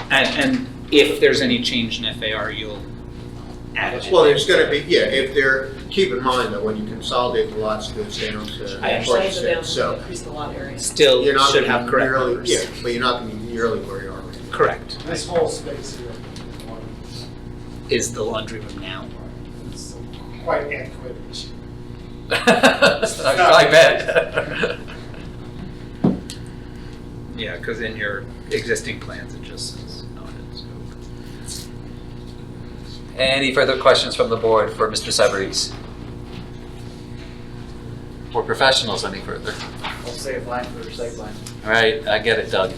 And if there's any change in FAR, you'll add it. Well, there's going to be, if keep in mind that when you consolidate the lots, it goes down to I understand. 40%. So Increase the lot area. Still you're not should going to have be correct nearly, numbers. yeah, but you're not going to be nearly where you are right now. Correct. This whole space here, Is the laundry room now? it's quite antiquated issue. I bet. Yeah, because in your existing plans, it just says not in scope. Any further questions from the board for Mr. Savarese? For professionals, any further? I'll say a line for site plan. All right, I get it, Doug.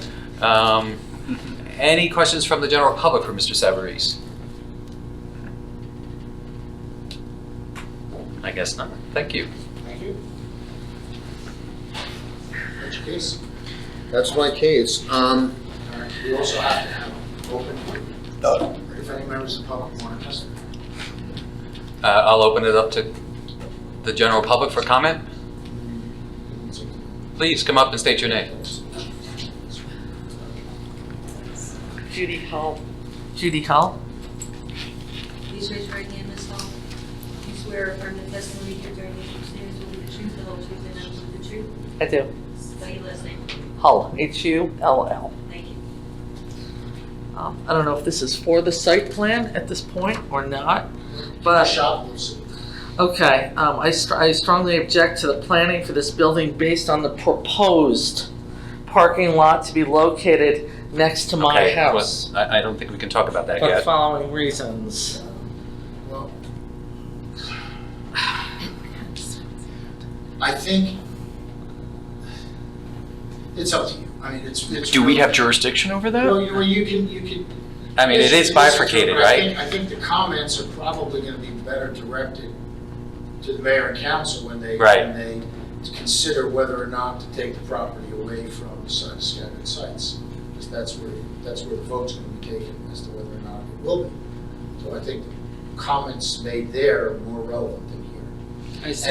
Any questions from the general public for Mr. Savarese? I guess not. Thank you. Thank you. That's your case. That's my case. All right, we also have to have open, if any members of the public want to testify. I'll open it up to the general public for comment. Please come up and state your name. Judy Hull. Judy Hull? Please raise your right hand, Ms. Hall. You swear or affirm the testimony here during this proceedings will be the truth, the whole truth, and nothing but the truth? I do. Spell your last name. Hull, H-U-L-L. Thank you. I don't know if this is for the site plan at this point or not, but, Shop will see. okay, I strongly object to the planning for this building based on the proposed parking lot to be located next to my Okay, house. well, I don't think we can talk about that For the yet. following reasons. Well, I think It's up to you. I mean, it's. Do we have jurisdiction over that? Well, you can. I mean, it is bifurcated, right? I think the comments are probably gonna be better directed to the mayor and council when they consider whether or not to take the property away from the scattered sites. Because that's where the vote's gonna be taken as to whether or not it will be. So I think the comments made there are more relevant than here.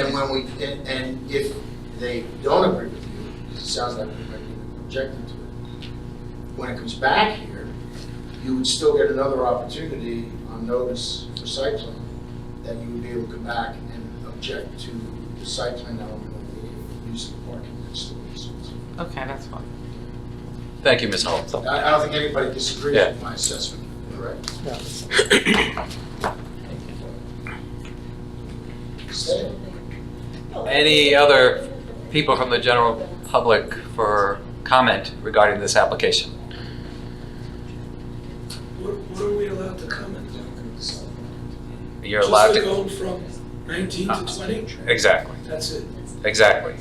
And when and if they don't agree with you, because it sounds like they might be objecting to it, when it comes back here, you would still get another opportunity on notice for site plan, that you would be able to come back and object to the site plan element of the use of the parking next to the schools. Okay, that's fine. Thank you, Ms. Hull. I don't think anybody disagrees Yeah. with my assessment, correct? Stay. Any other people from the general public for comment regarding this application? What are we allowed to comment on? You're allowed Just to. go from 19 to 20? Exactly. That's it. Exactly.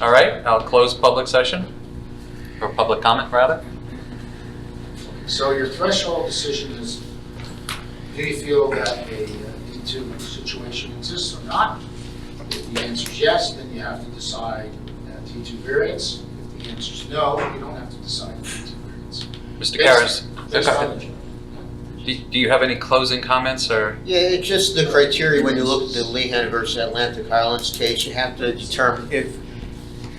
All right, I'll close public session, or public comment rather. So your threshold decision is, do you feel that a D2 situation exists or not? If the answer is yes, then you have to decide D2 variance. If the answer is no, you don't have to decide D2 variance. Mr. Karras, Based on the- do you have any closing comments or? Yeah, it's just the criteria when you look at the Lehan versus Atlantic Highlands case, you have to determine if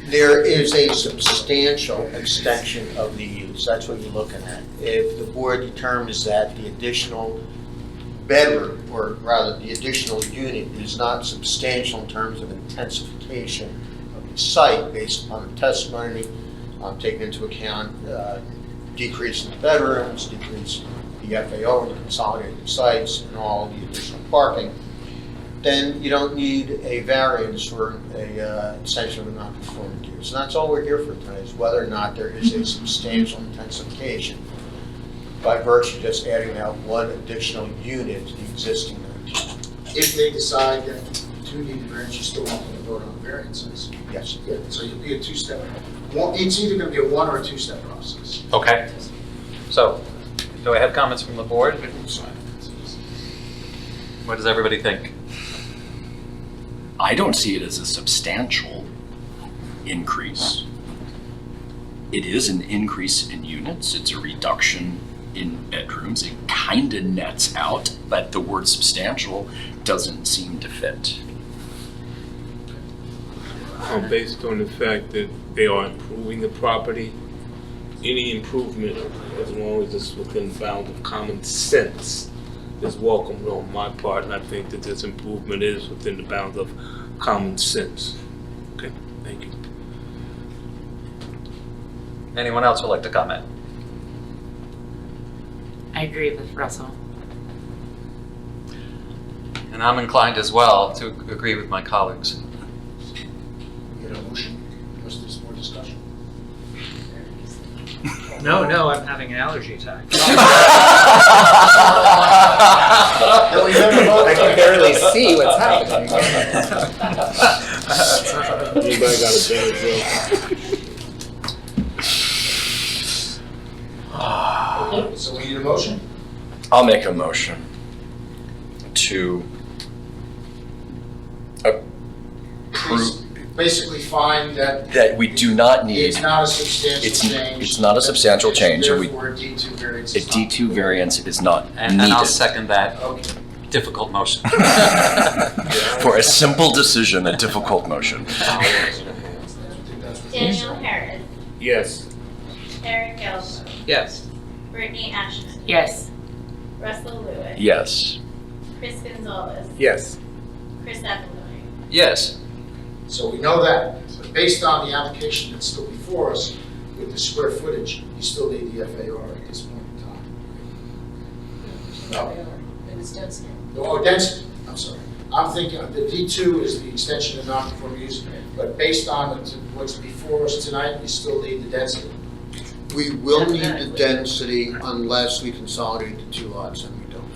there is a substantial extension of the use. That's what you're looking at. If the board determines that the additional bedroom, or rather the additional unit, is not substantial in terms of intensification of the site based upon the testimony, taking into account decrease in the bedrooms, decrease the FAO and the consolidated sites, and all the additional parking, then you don't need a variance for a extension of a non-conforming use. And that's all we're here for tonight, is whether or not there is a substantial intensification by virtue of just adding that one additional unit to the existing 19. If they decide that you do need a variance, you still want them to vote on the variances. Yes. Yeah, so you'll be a two-step. It's either going to be a one or a two-step process. Okay. So, do I have comments from the board? What does everybody think? I don't see it as a substantial increase. It is an increase in units. It's a reduction in bedrooms. It kind of nets out, but the word substantial doesn't seem to fit. Based on the fact that they are improving the property, any improvement, as long as it's within bounds of common sense, is welcomed on my part, and I think that this improvement is within the bounds of common sense. Okay, thank you. Anyone else would like to comment? I agree with Russell. And I'm inclined as well to agree with my colleagues. You get a motion, unless there's more discussion. No, I'm having an allergy attack. I can barely see what's happening. Anybody got a better joke? Okay, so we need a motion? I'll make a motion to approve Basically find that that we do not need. it's not a substantial change. It's not a substantial change, and Therefore, a D2 variance a is not. D2 variance is not And needed I'll second that Okay. difficult motion. for a simple decision, a difficult motion. Daniel Harris, Yes. Eric Gelso, Yes. Brittany Ashman, Yes. Russell Lewis, Yes. Chris Gonzalez, Yes. Chris Appleby. Yes. So we know that, but based on the application that's still before us, with the square footage, you still need the FAR at this point in time. No? And it's density. Oh, density, I'm sorry. I'm thinking the D2 is the extension of non-conforming use, but based on what's before us tonight, you still need the density. We will need the density unless we consolidate the two lots, and we don't.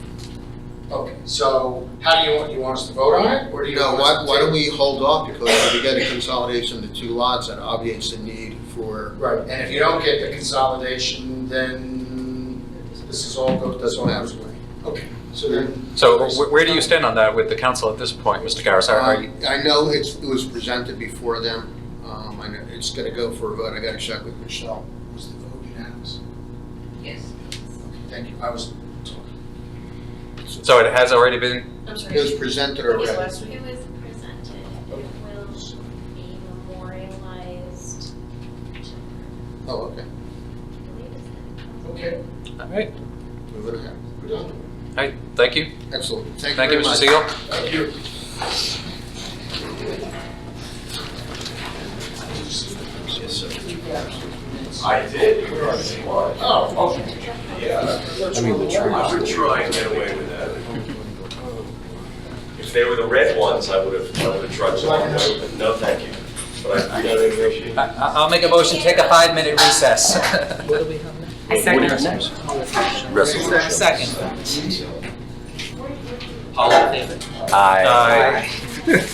Okay, so how do you want us to vote on it, or do you? No, want us to why don't table- we hold off, because if we get a consolidation of the two lots, that obviates the need for. Right, and if you don't get the consolidation, then this is all goes, this all goes away. Okay, so then. So where do you stand on that with the council at this point, Mr. Garris? Are you? I know it was presented before them. I know it's gonna go for a vote. I gotta check with Michelle. Was the vote unanimous? Yes. Okay, thank you, I was talking. So it has already been, I'm sorry. It was presented It was already. last week. It was presented, it will be memorialized. Oh, okay. Okay, all right, Moving ahead. we're done. all right, thank you. Excellent. Thank you Thank you, very Mr. much. Siegel. Thank you. I did. Oh, okay. Yeah. I would try and get away with that. If they were the red ones, I would have tried to walk away, but no, thank you. But I really appreciate it. I'll make a motion, take a 5-minute recess. What do we have now? I What second. is next? Resolution. Second. All in favor? Aye.